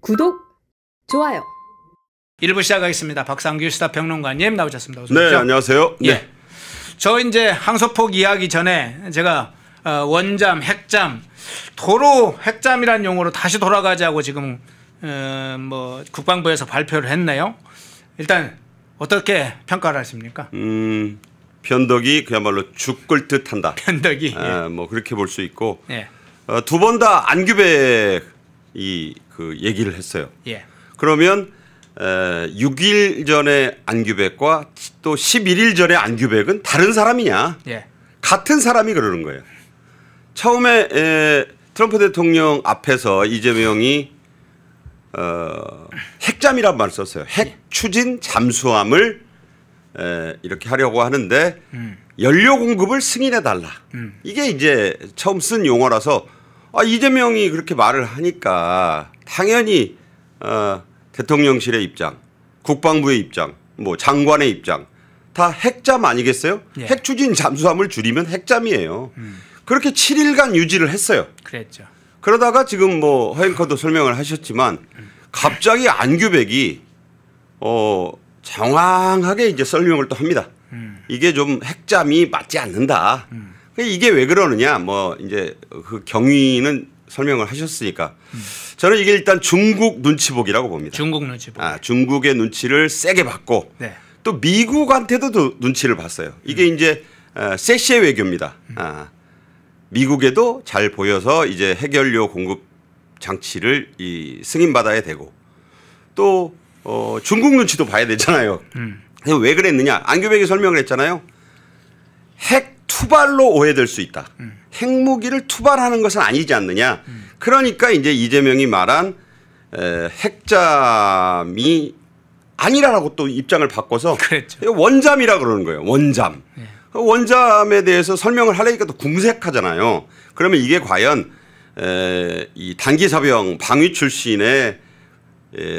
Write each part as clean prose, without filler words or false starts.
구독, 좋아요. 1부 시작하겠습니다. 박상규 시사평론가님 나오셨습니다. 어서 네, 오십시오. 안녕하세요. 네. 예. 저 이제 항소폭 이야기 전에 제가 원잠, 핵잠, 도로 핵잠이라는 용어로 다시 돌아가자고 지금 뭐 국방부에서 발표를 했네요. 일단 어떻게 평가를 하십니까? 변덕이 그야말로 죽을 듯한다. 변덕이. 예. 뭐 그렇게 볼 수 있고 예. 두 번 다 안규백 그 얘기를 했어요. 예. 그러면 6일 전에 안규백과 또 11일 전에 안규백은 다른 사람이냐? 예. 같은 사람이 그러는 거예요. 처음에 트럼프 대통령 앞에서 이재명이 핵잠이란 말을 썼어요. 핵 추진 잠수함을 이렇게 하려고 하는데 연료 공급을 승인해 달라. 이게 이제 처음 쓴 용어라서 이재명이 그렇게 말을 하니까 당연히 대통령실의 입장, 국방부의 입장, 뭐 장관의 입장 다 핵잠 아니겠어요? 예. 핵 추진 잠수함을 줄이면 핵잠이에요. 그렇게 7일간 유지를 했어요. 그랬죠. 그러다가 지금 뭐 허앵커도 설명을 하셨지만 갑자기 안규백이 정확하게 이제 설명을 또 합니다. 이게 좀 핵잠이 맞지 않는다. 이게 왜 그러느냐 뭐 이제 그 경위는 설명을 하셨으니까 저는 이게 일단 중국 눈치보기라고 봅니다. 중국 눈치보기. 중국의 눈치를 세게 봤고 네. 또 미국한테도 눈치를 봤어요. 이게 이제 세시의 외교입니다. 미국에도 잘 보여서 이제 핵연료 공급 장치를 승인받아야 되고 또 중국 눈치도 봐야 되잖아요. 왜 그랬느냐. 안규백이 설명을 했잖아요. 핵 투발로 오해될 수 있다. 핵무기를 투발하는 것은 아니지 않느냐. 그러니까 이제 이재명이 말한 핵잠이 아니라고 또 입장을 바꿔서 그랬죠. 원잠이라 그러는 거예요. 원잠. 네. 원잠에 대해서 설명을 하려니까 또 궁색하잖아요. 그러면 이게 과연 이 단기사병 방위 출신의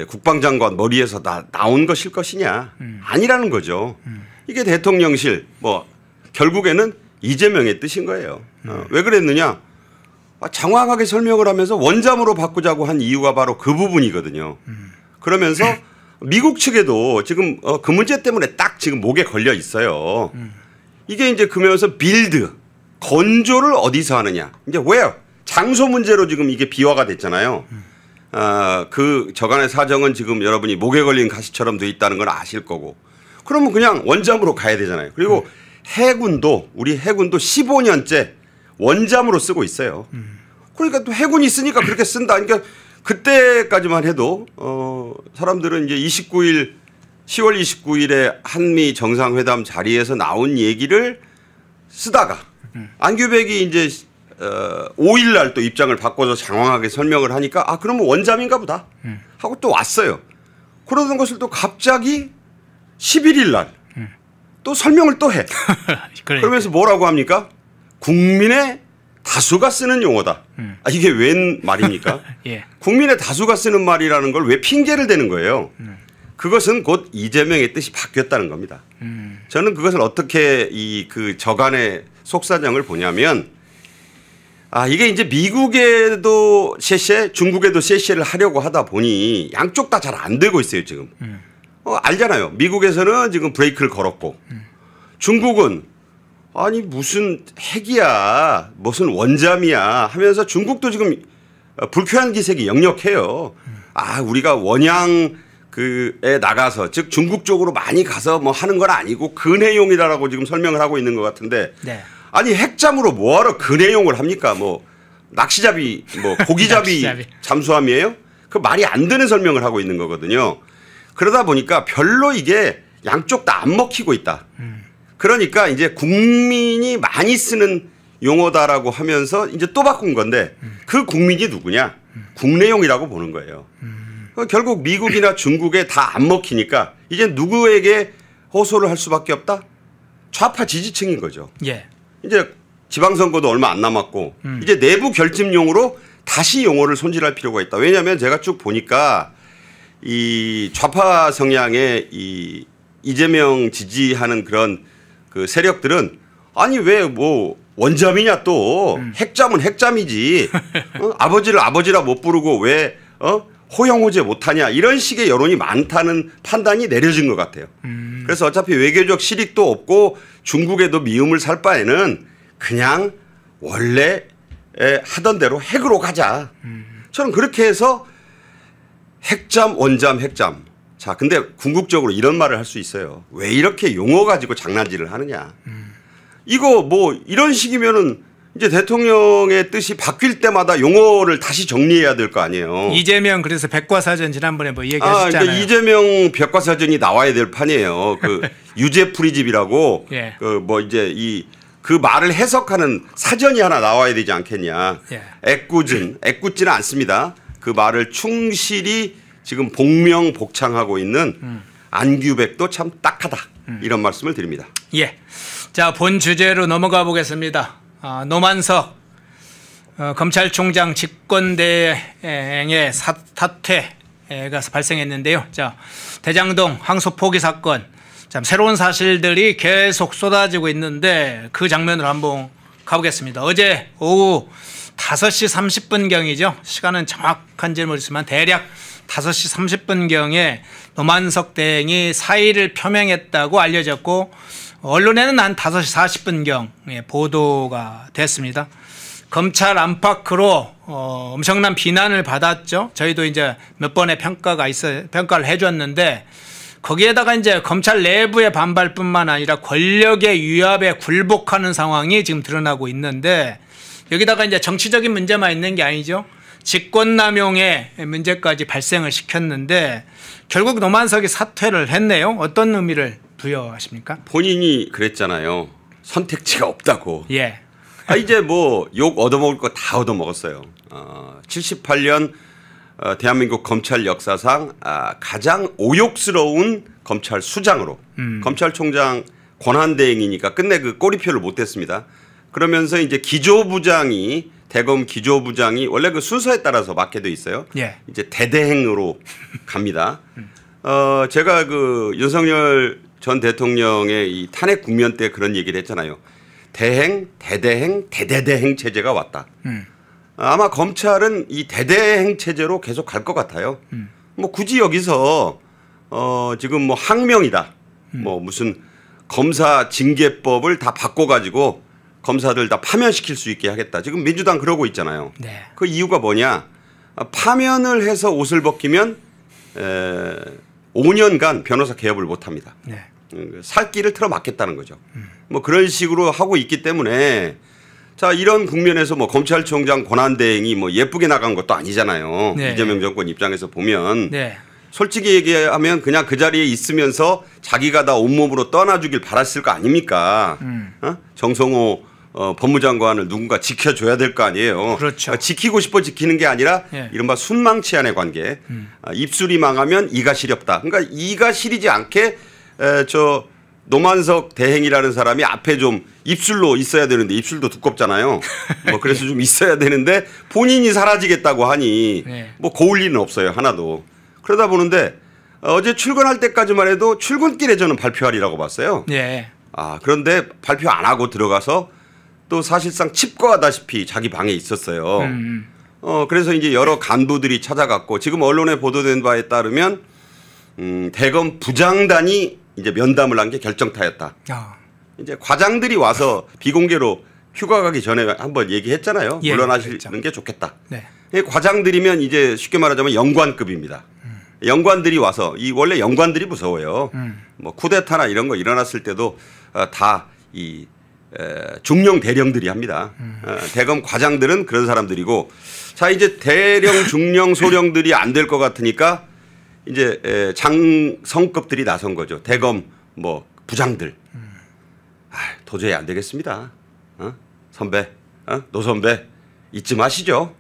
국방장관 머리에서 나온 것일 것이냐. 아니라는 거죠. 이게 대통령실 뭐 결국에는 이재명의 뜻인 거예요. 왜 그랬느냐. 장황하게 설명을 하면서 원잠으로 바꾸자고 한 이유가 바로 그 부분이거든요. 그러면서 미국 측에도 지금 그 문제 때문에 딱 지금 목에 걸려 있어요. 이게 이제 그러면서 빌드, 건조를 어디서 하느냐. 이제 왜요? 장소 문제로 지금 이게 비화가 됐잖아요. 그 저간의 사정은 지금 여러분이 목에 걸린 가시처럼 돼 있다는 걸 아실 거고. 그러면 그냥 원잠으로 가야 되잖아요. 그리고 해군도 우리 해군도 15년째 원잠으로 쓰고 있어요. 그러니까 또 해군이 있으니까 그렇게 쓴다. 그러니까 그때까지만 해도 사람들은 이제 10월 29일에 한미 정상회담 자리에서 나온 얘기를 쓰다가 안규백이 이제 5일 날 또 입장을 바꿔서 장황하게 설명을 하니까 그러면 원잠인가 보다 하고 또 왔어요. 그러던 것을 또 갑자기 11일 날 또 설명을 또 해. 그러면서 뭐라고 합니까? 국민의 다수가 쓰는 용어다. 이게 웬 말입니까? 예. 국민의 다수가 쓰는 말이라는 걸 왜 핑계를 대는 거예요? 그것은 곧 이재명의 뜻이 바뀌었다는 겁니다. 저는 그것을 어떻게 그 저간의 속사정을 보냐면 이게 이제 미국에도 셰셰 중국에도 셰셰를 하려고 하다 보니 양쪽 다 잘 안 되고 있어요 지금. 알잖아요. 미국에서는 지금 브레이크를 걸었고 중국은 아니 무슨 핵이야 무슨 원잠이야 하면서 중국도 지금 불쾌한 기색이 역력해요. 우리가 원양 에 나가서 즉 중국 쪽으로 많이 가서 뭐 하는 건 아니고 근해용이라고 지금 설명을 하고 있는 것 같은데 네. 아니 핵잠으로 뭐하러 근해용을 합니까? 뭐 낚시잡이 뭐 고기잡이 잠수함이에요? 그 말이 안 되는 설명을 하고 있는 거거든요. 그러다 보니까 별로 이게 양쪽 다 안 먹히고 있다. 그러니까 이제 국민이 많이 쓰는 용어다라고 하면서 이제 또 바꾼 건데 그 국민이 누구냐? 국내용이라고 보는 거예요. 결국 미국이나 중국에 다 안 먹히니까 이제 누구에게 호소를 할 수밖에 없다? 좌파 지지층인 거죠. 예. 이제 지방선거도 얼마 안 남았고 이제 내부 결집용으로 다시 용어를 손질할 필요가 있다. 왜냐하면 제가 쭉 보니까 이 좌파 성향의 이재명 지지하는 그런 그 세력들은 아니 왜 뭐 원잠이냐 또 핵잠은 핵잠이지 아버지를 아버지라 못 부르고 왜 호영호재 못하냐 이런 식의 여론이 많다는 판단이 내려진 것 같아요. 그래서 어차피 외교적 실익도 없고 중국에도 미움을 살 바에는 그냥 원래 하던 대로 핵으로 가자. 저는 그렇게 해서 핵잠, 원잠, 핵잠. 자, 근데 궁극적으로 이런 말을 할 수 있어요. 왜 이렇게 용어 가지고 장난질을 하느냐. 이거 뭐 이런 식이면은 이제 대통령의 뜻이 바뀔 때마다 용어를 다시 정리해야 될 거 아니에요. 이재명 그래서 백과사전 지난번에 뭐 얘기하셨잖아요. 그러니까 이재명 백과사전이 나와야 될 판이에요. 그 유죄풀이집이라고 예. 그 뭐 이제 그 말을 해석하는 사전이 하나 나와야 되지 않겠냐. 예. 애꿎지는 않습니다. 그 말을 충실히 지금 복명복창하고 있는 안규백도 참 딱하다. 이런 말씀을 드립니다. 예. 자, 본 주제로 넘어가 보겠습니다. 노만석 검찰총장 직권대행의 사퇴가 발생했는데요. 자, 대장동 항소 포기 사건, 참 새로운 사실들이 계속 쏟아지고 있는데 그 장면으로 한번 가보겠습니다. 어제 오후 5시 30분경이죠. 시간은 정확한지는 모르지만 대략 5시 30분경에 노만석 대행이 사의를 표명했다고 알려졌고 언론에는 한 5시 40분경 보도가 됐습니다. 검찰 안팎으로 엄청난 비난을 받았죠. 저희도 이제 몇 번의 평가를 해줬는데 거기에다가 이제 검찰 내부의 반발뿐만 아니라 권력의 위압에 굴복하는 상황이 지금 드러나고 있는데 여기다가 이제 정치적인 문제만 있는 게 아니죠. 직권남용의 문제까지 발생을 시켰는데 결국 노만석이 사퇴를 했네요. 어떤 의미를 부여하십니까? 본인이 그랬잖아요. 선택지가 없다고. 예. 이제 뭐 욕 얻어먹을 거 다 얻어먹었어요. 78년 대한민국 검찰 역사상 가장 오욕스러운 검찰 수장으로 검찰총장 권한대행이니까 끝내 그 꼬리표를 못 댔습니다. 그러면서 이제 기조부장이 대검 기조부장이 원래 그 순서에 따라서 맡게 돼 있어요. 예. 이제 대대행으로 갑니다. 제가 그 윤석열 전 대통령의 이 탄핵 국면 때 그런 얘기를 했잖아요. 대행, 대대행, 대대대행 체제가 왔다. 아마 검찰은 이 대대행 체제로 계속 갈 것 같아요. 뭐 굳이 여기서 지금 뭐 항명이다. 뭐 무슨 검사 징계법을 다 바꿔가지고 검사들 다 파면시킬 수 있게 하겠다. 지금 민주당 그러고 있잖아요. 네. 그 이유가 뭐냐. 파면을 해서 옷을 벗기면 5년간 변호사 개업을 못합니다. 네. 살 길을 틀어막겠다는 거죠. 뭐 그런 식으로 하고 있기 때문에 자 이런 국면에서 뭐 검찰총장 권한대행이 뭐 예쁘게 나간 것도 아니잖아요. 네. 이재명 정권 입장에서 보면 네. 솔직히 얘기하면 그냥 그 자리에 있으면서 자기가 다 온몸으로 떠나주길 바랐을 거 아닙니까? 정성호 법무장관을 누군가 지켜줘야 될 거 아니에요. 그렇죠. 지키고 싶어 지키는 게 아니라 예. 이른바 순망치한의 관계. 입술이 망하면 이가 시렵다. 그러니까 이가 시리지 않게 저 노만석 대행이라는 사람이 앞에 좀 입술로 있어야 되는데 입술도 두껍잖아요. 뭐 그래서 좀 있어야 되는데 본인이 사라지겠다고 하니 네. 뭐 고울 리는 없어요. 하나도. 그러다 보는데 어제 출근할 때까지만 해도 출근길에 저는 발표하리라고 봤어요. 예. 그런데 발표 안 하고 들어가서 또 사실상 칩거하다시피 자기 방에 있었어요. 그래서 이제 여러 간부들이 찾아갔고 지금 언론에 보도된 바에 따르면 대검 부장단이 이제 면담을 한 게 결정타였다. 이제 과장들이 와서 비공개로 휴가 가기 전에 한번 얘기했잖아요. 예, 물러나시는 그렇죠. 게 좋겠다. 네. 과장들이면 이제 쉽게 말하자면 영관급입니다. 영관들이 와서 이 원래 영관들이 무서워요. 뭐 쿠데타나 이런 거 일어났을 때도 다 이 중령 대령들이 합니다. 대검 과장들은 그런 사람들이고 자 이제 대령 중령 소령들이 안 될 것 같으니까 이제 장성급들이 나선 거죠. 대검 뭐 부장들. 도저히 안 되겠습니다. 선배, 노 선배 잊지 마시죠.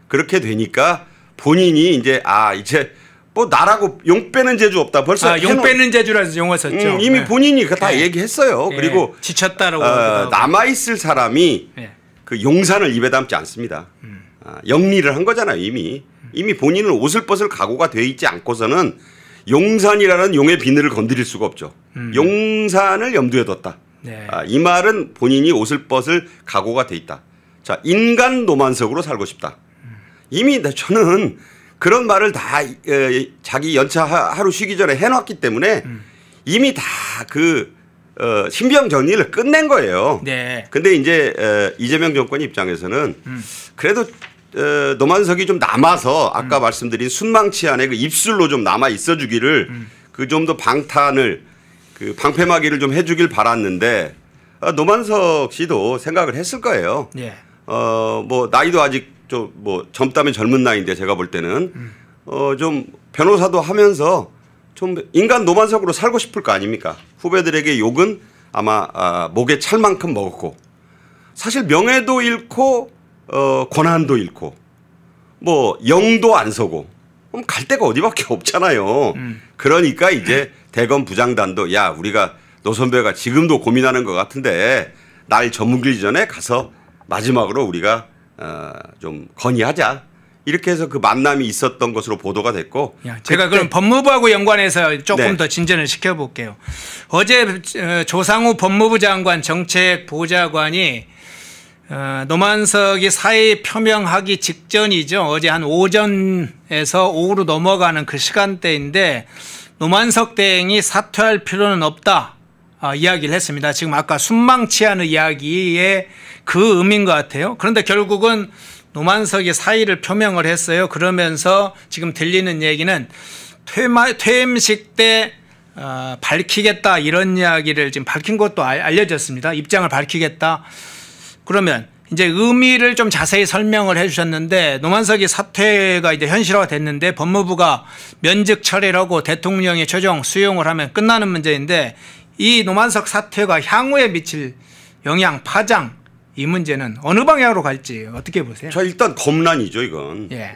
그렇게 되니까 본인이 이제 이제 뭐 나라고 용 빼는 재주 없다. 벌써 용 빼는 재주라서 용어 썼죠. 이미 네. 본인이 다 얘기했어요. 예. 그리고 지쳤다라고 남아 있을 사람이 예. 그 용산을 입에 담지 않습니다. 영리를 한 거잖아요. 이미 본인은 옷을 벗을 각오가 돼 있지 않고서는 용산이라는 용의 비늘을 건드릴 수가 없죠. 용산을 염두에 뒀다. 네. 이 말은 본인이 옷을 벗을 각오가 돼 있다. 자 인간 노만석으로 살고 싶다. 이미 저는 그런 말을 다 자기 연차 하루 쉬기 전에 해놨기 때문에 이미 다 그 신병 정리를 끝낸 거예요. 네. 근데 이제 이재명 정권 입장에서는 그래도 노만석이 좀 남아서 아까 말씀드린 순망치 안에 그 입술로 좀 남아 있어 주기를 그 좀 더 방탄을 그 방패막이를 좀 해주길 바랐는데 노만석 씨도 생각을 했을 거예요. 네. 뭐 나이도 아직 좀 뭐 젊다면 젊은 나이인데 제가 볼 때는 좀 변호사도 하면서 좀 인간 노만석으로 살고 싶을 거 아닙니까? 후배들에게 욕은 아마 목에 찰 만큼 먹었고 사실 명예도 잃고 권한도 잃고 뭐 영도 안 서고 그럼 갈 데가 어디밖에 없잖아요. 그러니까 이제 대검 부장단도 야 우리가 노 선배가 지금도 고민하는 것 같은데 날 저물기 전에 가서 마지막으로 우리가 좀 건의하자. 이렇게 해서 그 만남이 있었던 것으로 보도가 됐고. 제가 그럼 법무부하고 연관해서 조금 네. 더 진전을 시켜볼게요. 어제 조상우 법무부 장관 정책보좌관이 노만석이 사의 표명하기 직전이죠. 어제 한 오전에서 오후로 넘어가는 그 시간대인데 노만석 대행이 사퇴할 필요는 없다. 이야기를 했습니다. 지금 아까 순망치하는 이야기의 그 의미인 것 같아요. 그런데 결국은 노만석이 사의를 표명을 했어요. 그러면서 지금 들리는 얘기는 퇴임식 때 밝히겠다 이런 이야기를 지금 밝힌 것도 알려졌습니다. 입장을 밝히겠다. 그러면 이제 의미를 좀 자세히 설명을 해 주셨는데 노만석이 사퇴가 이제 현실화가 됐는데 법무부가 면직 처리를 하고 대통령이 최종 수용을 하면 끝나는 문제인데 이 노만석 사퇴가 향후에 미칠 영향, 파장 이 문제는 어느 방향으로 갈지 어떻게 보세요? 저 일단 검란이죠 이건. 예.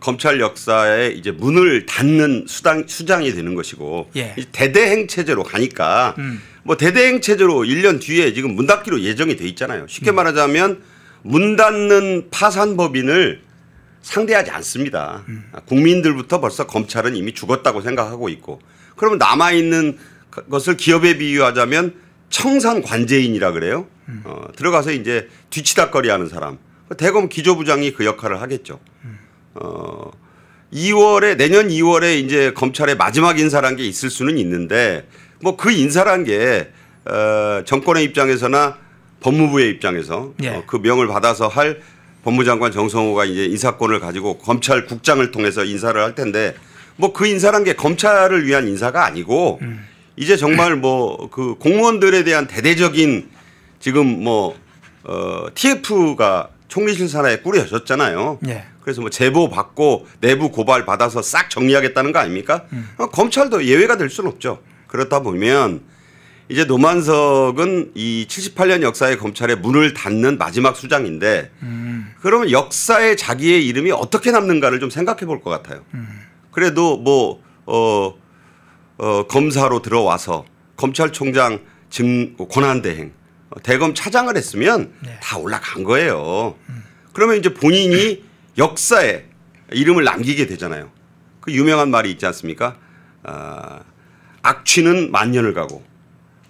검찰 역사에 이제 문을 닫는 수장이 되는 것이고 예. 대대행 체제로 가니까 뭐 대대행 체제로 1년 뒤에 지금 문 닫기로 예정이 돼 있잖아요. 쉽게 말하자면 문 닫는 파산법인을 상대하지 않습니다. 국민들부터 벌써 검찰은 이미 죽었다고 생각하고 있고 그러면 남아있는 것을 기업에 비유하자면 청산 관제인이라 그래요. 들어가서 이제 뒤치다거리 하는 사람. 대검 기조부장이 그 역할을 하겠죠. 2월에 내년 2월에 이제 검찰의 마지막 인사란 게 있을 수는 있는데 뭐 그 인사란 게 정권의 입장에서나 법무부의 입장에서 예. 그 명을 받아서 할 법무장관 정성호가 이제 인사권을 가지고 검찰국장을 통해서 인사를 할 텐데 뭐 그 인사란 게 검찰을 위한 인사가 아니고 이제 정말 뭐 그 공무원들에 대한 대대적인 지금 뭐 TF가 총리실 산하에 꾸려졌잖아요. 예. 그래서 뭐 제보 받고 내부 고발 받아서 싹 정리하겠다는 거 아닙니까? 검찰도 예외가 될 수는 없죠. 그렇다 보면 이제 노만석은 이 78년 역사의 검찰의 문을 닫는 마지막 수장인데 그러면 역사에 자기의 이름이 어떻게 남는가를 좀 생각해 볼 것 같아요. 그래도 뭐 검사로 들어와서 검찰총장 권한대행 대검 차장을 했으면 네. 다 올라간 거예요. 그러면 이제 본인이 역사에 이름을 남기게 되잖아요. 그 유명한 말이 있지 않습니까? 악취는 만년을 가고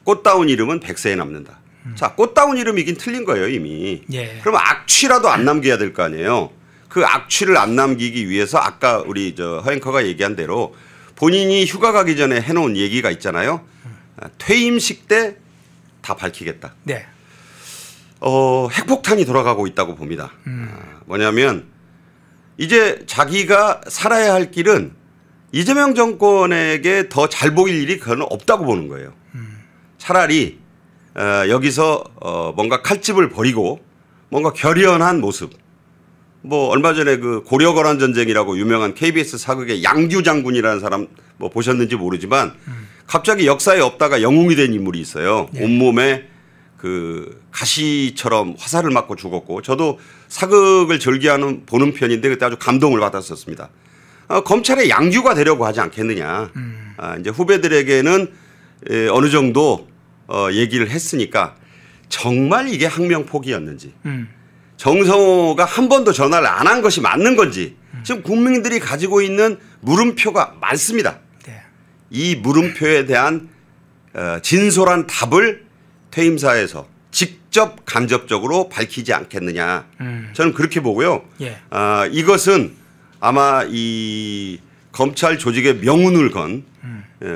꽃다운 이름은 백세에 남는다. 자, 꽃다운 이름이긴 틀린 거예요 이미. 예. 그러면 악취라도 안 남겨야 될 거 아니에요. 그 악취를 안 남기기 위해서 아까 우리 허앵커가 얘기한 대로 본인이 휴가 가기 전에 해놓은 얘기가 있잖아요. 퇴임식 때 다 밝히겠다. 네. 핵폭탄이 돌아가고 있다고 봅니다. 뭐냐면 이제 자기가 살아야 할 길은 이재명 정권에게 더 잘 보일 일이 그건 없다고 보는 거예요. 차라리 여기서 뭔가 칼집을 버리고 뭔가 결연한 모습. 뭐 얼마 전에 그 고려거란 전쟁이라고 유명한 KBS 사극의 양규 장군이라는 사람 뭐 보셨는지 모르지만 갑자기 역사에 없다가 영웅이 된 인물이 있어요. 네. 온몸에 그 가시처럼 화살을 맞고 죽었고 저도 사극을 즐겨하는 보는 편인데 그때 아주 감동을 받았었습니다. 검찰에 양규가 되려고 하지 않겠느냐. 이제 후배들에게는 어느 정도 얘기를 했으니까 정말 이게 항명포기였는지 정성호가 한 번도 전화를 안 한 것이 맞는 건지 지금 국민들이 가지고 있는 물음표가 많습니다. 네. 이 물음표에 대한 진솔한 답을 퇴임사에서 직접 간접적으로 밝히지 않겠느냐. 저는 그렇게 보고요. 예. 이것은 아마 이 검찰 조직의 명운을 건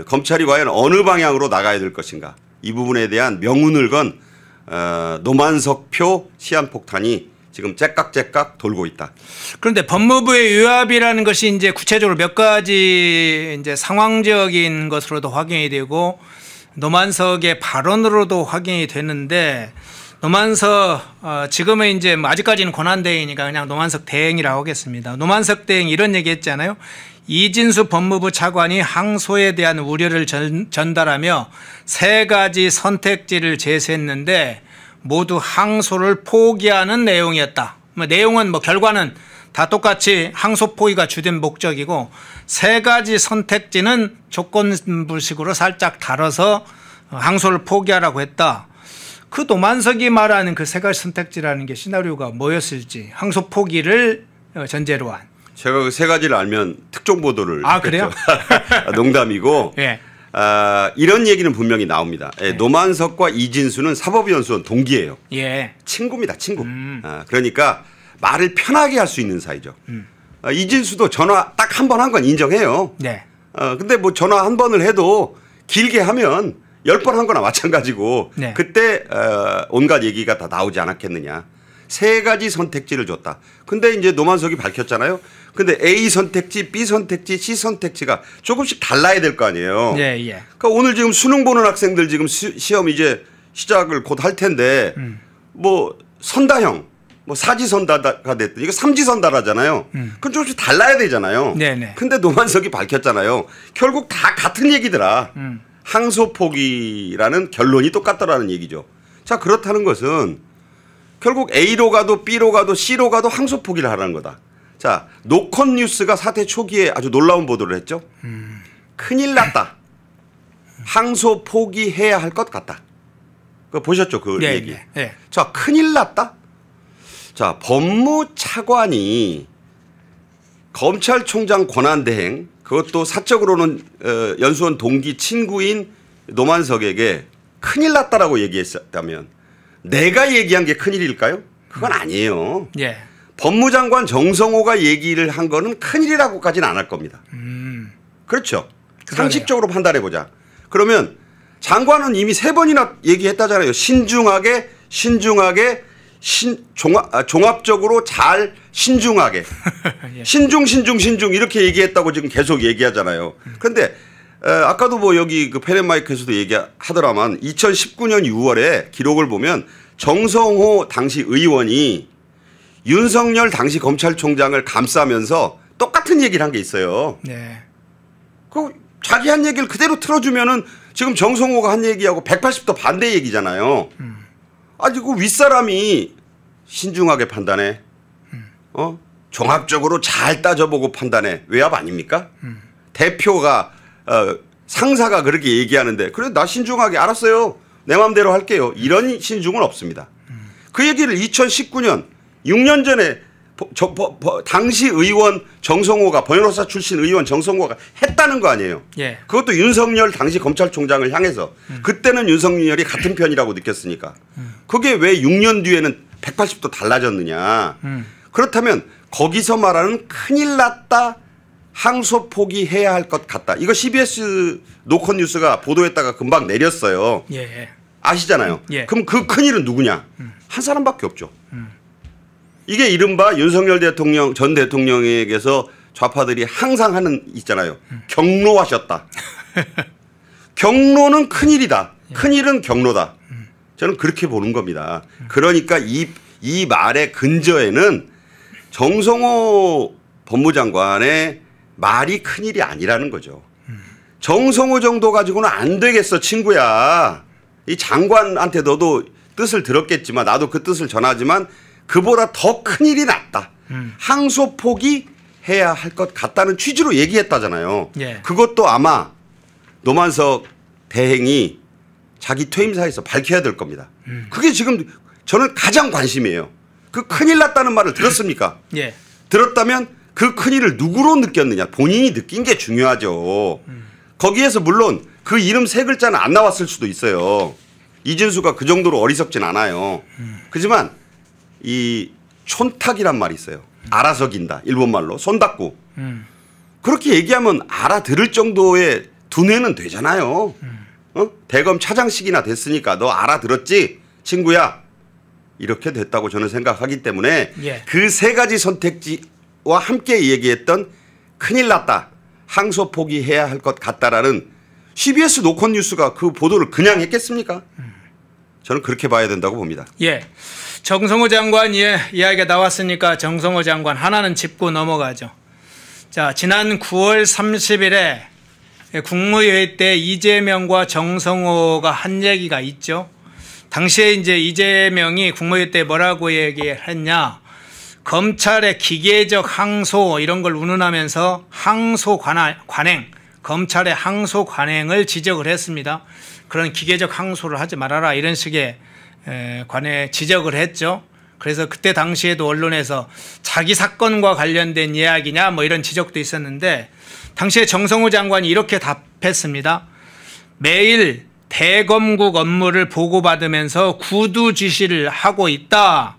검찰이 과연 어느 방향으로 나가야 될 것인가 이 부분에 대한 명운을 건 노만석표 시한폭탄이 지금 째깍째깍 돌고 있다. 그런데 법무부의 유압이라는 것이 이제 구체적으로 몇 가지 이제 상황적인 것으로도 확인이 되고 노만석의 발언으로도 확인이 되는데 노만석 지금은 이제 뭐 아직까지는 권한대행이니까 그냥 노만석 대행이라고 하겠습니다. 노만석 대행 이런 얘기했잖아요. 이진수 법무부 차관이 항소에 대한 우려를 전달하며 3가지 선택지를 제시했는데 모두 항소를 포기하는 내용이었다. 내용은 뭐 결과는 다 똑같이 항소 포기가 주된 목적이고 3가지 선택지는 조건부식으로 살짝 다뤄서 항소를 포기하라고 했다. 그 노만석이 말하는 그 3가지 선택지라는 게 시나리오가 뭐였을지 항소 포기를 전제로 한. 제가 그 3가지를 알면 특종 보도를 그래요? 농담이고 예. 이런 얘기는 분명히 나옵니다. 예. 노만석과 이진수는 사법연수원 동기예요. 예. 친구입니다. 친구. 그러니까 말을 편하게 할 수 있는 사이죠. 이진수도 전화 딱 한 번 한 건 인정해요. 네. 근데 뭐 전화 한 번을 해도 길게 하면 10번 한 거나 마찬가지고 네. 그때 온갖 얘기가 다 나오지 않았겠느냐. 3가지 선택지를 줬다. 근데 이제 노만석이 밝혔잖아요. 근데 A 선택지, B 선택지, C 선택지가 조금씩 달라야 될 거 아니에요. 예, 예. 그러니까 오늘 지금 수능 보는 학생들 지금 시험 이제 시작을 곧 할 텐데 뭐 선다형, 뭐 사지선다가 됐든 이거 삼지선다라잖아요. 그건 조금씩 달라야 되잖아요. 네네. 근데 노만석이 밝혔잖아요. 결국 다 같은 얘기더라. 항소 포기라는 결론이 똑같더라는 얘기죠. 자, 그렇다는 것은 결국 A로 가도 B로 가도 C로 가도 항소 포기를 하라는 거다. 자, 노컷 뉴스가 사태 초기에 아주 놀라운 보도를 했죠. 큰일 났다. 항소 포기해야 할 것 같다. 그거 보셨죠? 그 네, 얘기. 네, 네. 자, 큰일 났다. 자, 법무차관이 검찰총장 권한대행 그것도 사적으로는 연수원 동기 친구인 노만석에게 큰일 났다라고 얘기했다면 내가 얘기한 게 큰일일까요? 그건 아니에요. 예. 법무장관 정성호가 얘기를 한 거는 큰일이라고까지는 안 할 겁니다. 그렇죠. 그러네요. 상식적으로 판단해 보자. 그러면 장관은 이미 3번이나 얘기했다잖아요. 신중하게 종합적으로 잘 신중하게 예. 신중 이렇게 얘기했다고 지금 계속 얘기하잖아요. 그런데 아까도 뭐 여기 그 펜앤마이크에서도 얘기하더라만 2019년 6월에 기록을 보면 정성호 당시 의원이 윤석열 당시 검찰총장을 감싸면서 똑같은 얘기를 한 게 있어요. 네. 그 자기 한 얘기를 그대로 틀어주면은 지금 정성호가 한 얘기하고 180도 반대 얘기잖아요. 아니 그 윗사람이 신중하게 판단해. 종합적으로 잘 따져보고 판단해. 외압 아닙니까? 대표가 상사가 그렇게 얘기하는데 그래 나 신중하게 알았어요. 내 마음대로 할게요. 이런 신중은 없습니다. 그 얘기를 2019년 6년 전에 당시 의원 정성호가 변호사 출신 의원 정성호가 했다는 거 아니에요. 예. 그것도 윤석열 당시 검찰총장을 향해서 그때는 윤석열이 같은 편이라고 느꼈으니까 그게 왜 6년 뒤에는 180도 달라졌느냐. 그렇다면 거기서 말하는 큰일 났다. 항소 포기해야 할 것 같다. 이거 CBS 노컷 뉴스가 보도했다가 금방 내렸어요. 예. 아시잖아요. 예. 그럼 그 큰일은 누구냐. 한 사람밖에 없죠. 이게 이른바 윤석열 대통령 전 대통령에게서 좌파들이 항상 하는 있잖아요. 경로하셨다. 경로는 큰일이다. 큰일은 경로다. 저는 그렇게 보는 겁니다. 그러니까 이 말의 근저에는 정성호 법무장관의 말이 큰일이 아니라는 거죠. 정성호 정도 가지고는 안 되겠어 친구야. 이 장관한테 너도 뜻을 들었겠지만 나도 그 뜻을 전하지만 그보다 더 큰일이 낫다. 항소 포기해야 할 것 같다는 취지로 얘기했다잖아요. 예. 그것도 아마 노만석 대행이 자기 퇴임사에서 밝혀야 될 겁니다. 그게 지금 저는 가장 관심이에요. 그 큰일 났다는 말을 들었습니까? 예. 들었다면 그 큰일을 누구로 느꼈느냐. 본인이 느낀 게 중요하죠. 거기에서 물론 그 이름 3글자는 안 나왔을 수도 있어요. 이진수가 그 정도로 어리석진 않아요. 그렇지만 이 촌탁이란 말이 있어요. 알아서 긴다. 일본말로 손 닦고. 그렇게 얘기하면 알아들을 정도의 두뇌는 되잖아요. 대검 차장식이나 됐으니까 너 알아들었지 친구야. 이렇게 됐다고 저는 생각하기 때문에 예. 그 세 가지 선택지와 함께 얘기했던 큰일 났다. 항소 포기해야 할 것 같다라는 CBS 노컷 뉴스가 그 보도를 그냥 했겠습니까? 저는 그렇게 봐야 된다고 봅니다. 예. 정성호 장관 이야기가 나왔으니까 정성호 장관 하나는 짚고 넘어가죠. 자, 지난 9월 30일에 국무회의 때 이재명과 정성호가 한 얘기가 있죠. 당시에 이제 이재명이 국무회의 때 뭐라고 얘기했냐. 검찰의 기계적 항소 이런 걸 운운하면서 항소 관행, 검찰의 항소 관행을 지적을 했습니다. 그런 기계적 항소를 하지 말아라 이런 식의 관해 지적을 했죠. 그래서 그때 당시에도 언론에서 자기 사건과 관련된 이야기냐 뭐 이런 지적도 있었는데 당시에 정성호 장관이 이렇게 답했습니다. 매일 대검국 업무를 보고받으면서 구두 지시를 하고 있다.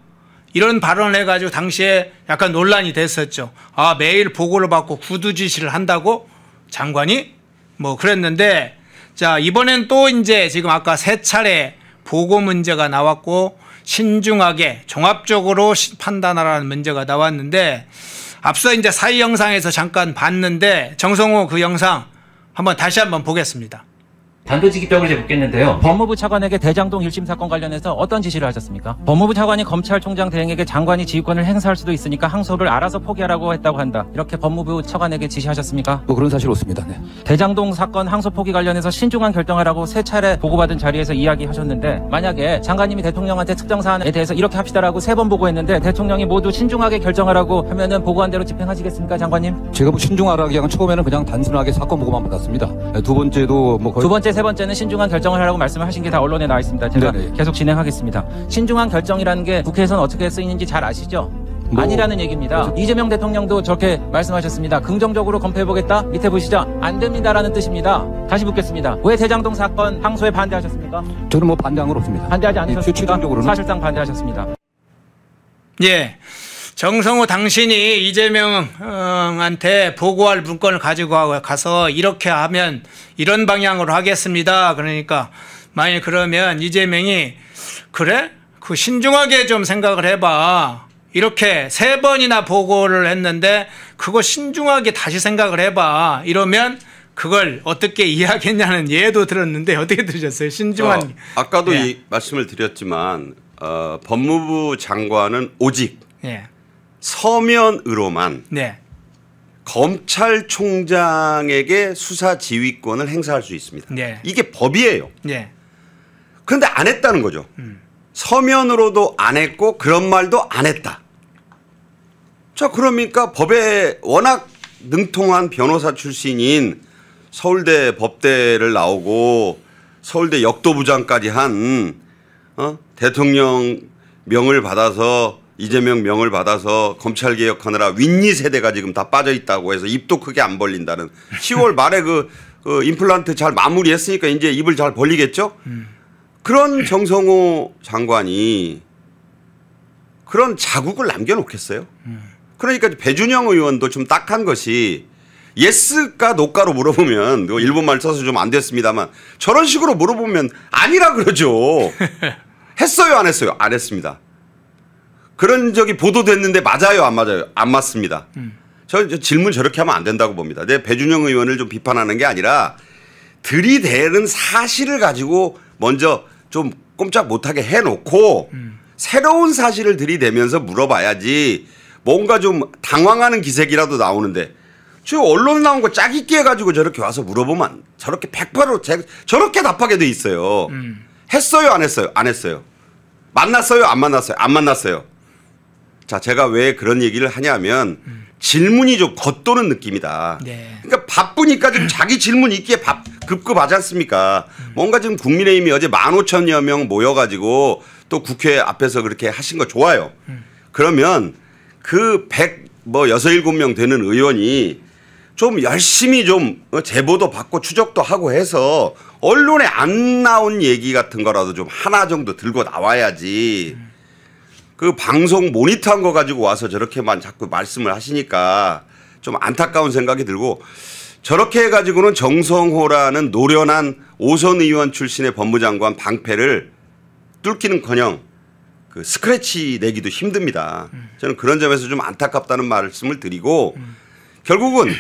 이런 발언을 해가지고 당시에 약간 논란이 됐었죠. 아, 매일 보고를 받고 구두 지시를 한다고 장관이 뭐 그랬는데 자, 이번엔 또 이제 지금 아까 세 차례 보고 문제가 나왔고 신중하게 종합적으로 판단하라는 문제가 나왔는데 앞서 이제 사이 영상에서 잠깐 봤는데 정성호 그 영상 다시 한번 보겠습니다. 단도직입적으로 제가 묻겠는데요. 법무부 차관에게 대장동 1심 사건 관련해서 어떤 지시를 하셨습니까? 법무부 차관이 검찰총장 대행에게 장관이 지휘권을 행사할 수도 있으니까 항소를 알아서 포기하라고 했다고 한다. 이렇게 법무부 차관에게 지시하셨습니까? 뭐 그런 사실 없습니다. 네. 대장동 사건 항소 포기 관련해서 신중한 결정하라고 세 차례 보고받은 자리에서 이야기하셨는데 만약에 장관님이 대통령한테 특정 사안에 대해서 이렇게 합시다라고 3번 보고했는데 대통령이 모두 신중하게 결정하라고 하면은 보고한 대로 집행하시겠습니까, 장관님? 제가 뭐 신중하라기 하면 처음에는 그냥 단순하게 사건 보고만 받았습니다. 두 번째도 뭐 거의 두 번째, 세 번째는 신중한 결정을 하라고 말씀을 하신 게 다 언론에 나와 있습니다. 제가 네네. 계속 진행하겠습니다. 신중한 결정이라는 게 국회에서는 어떻게 쓰이는지 잘 아시죠? 아니라는 얘기입니다. 이재명 대통령도 저렇게 말씀하셨습니다. 긍정적으로 검토해보겠다? 밑에 보시죠. 안 됩니다라는 뜻입니다. 다시 묻겠습니다. 왜 대장동 사건 항소에 반대하셨습니까? 저는 뭐 반대한 건 없습니다. 반대하지 않으셨습니까? 최종적으로는 사실상 반대하셨습니다. 예. 정성호 당신이 이재명한테 보고할 문건을 가지고 가서 이렇게 하면 이런 방향으로 하겠습니다. 그러니까 만약 그러면 이재명이 그래? 그 신중하게 좀 생각을 해봐. 이렇게 3번이나 보고를 했는데 그거 신중하게 다시 생각을 해봐. 이러면 그걸 어떻게 이야기했냐는 예도 들었는데 어떻게 들으셨어요? 신중한. 아까도 이 말씀을 드렸지만 법무부 장관은 오직 서면으로만 네. 검찰총장에게 수사 지휘권을 행사할 수 있습니다. 네. 이게 법이에요. 네. 그런데 안 했다는 거죠. 서면으로도 안 했고 그런 말도 안 했다. 자, 그러니까 법에 워낙 능통한 변호사 출신인 서울대 법대를 나오고 서울대 역도부장까지 한 대통령 명을 받아서 이재명 명을 받아서 검찰개혁하느라 윗니 세대가 지금 다 빠져 있다고 해서 입도 크게 안 벌린다는 10월 말에 그 임플란트 잘 마무리했으니까 이제 입을 잘 벌리겠죠. 그런 정성호 장관이 그런 자국을 남겨놓겠어요. 그러니까 배준영 의원도 좀 딱한 것이 예스가 노가로 물어보면 일본말 써서 좀 안 됐습니다만 저런 식으로 물어보면 아니라 그러죠. 했어요 안 했어요? 안 했습니다. 그런 적이 보도됐는데 맞아요 안 맞아요? 안 맞습니다. 저 질문 저렇게 하면 안 된다고 봅니다. 내 배준영 의원을 좀 비판하는 게 아니라 들이대는 사실을 가지고 먼저 좀 꼼짝 못하게 해놓고 새로운 사실을 들이대면서 물어봐야지 뭔가 좀 당황하는 기색이라도 나오는데 저 언론에 나온 거 짜깁기 해가지고 저렇게 와서 물어보면 저렇게 100% 저렇게 답하게 돼 있어요. 했어요 안 했어요? 안 했어요. 만났어요 안 만났어요? 안 만났어요. 자, 제가 왜 그런 얘기를 하냐면 질문이 좀 겉도는 느낌이다. 네. 그러니까 바쁘니까 좀 자기 질문 있기에 급급하지 않습니까? 뭔가 지금 국민의힘이 어제 15,000여 명 모여가지고 또 국회 앞에서 그렇게 하신 거 좋아요. 그러면 그 7명 되는 의원이 좀 열심히 좀 제보도 받고 추적도 하고 해서 언론에 안 나온 얘기 같은 거라도 좀 하나 정도 들고 나와야지. 그 방송 모니터한 거 가지고 와서 저렇게만 자꾸 말씀을 하시니까 좀 안타까운 생각이 들고 저렇게 해가지고는 정성호라는 노련한 오선 의원 출신의 법무장관 방패를 뚫기는커녕 그 스크래치 내기도 힘듭니다. 저는 그런 점에서 좀 안타깝다는 말씀을 드리고 결국은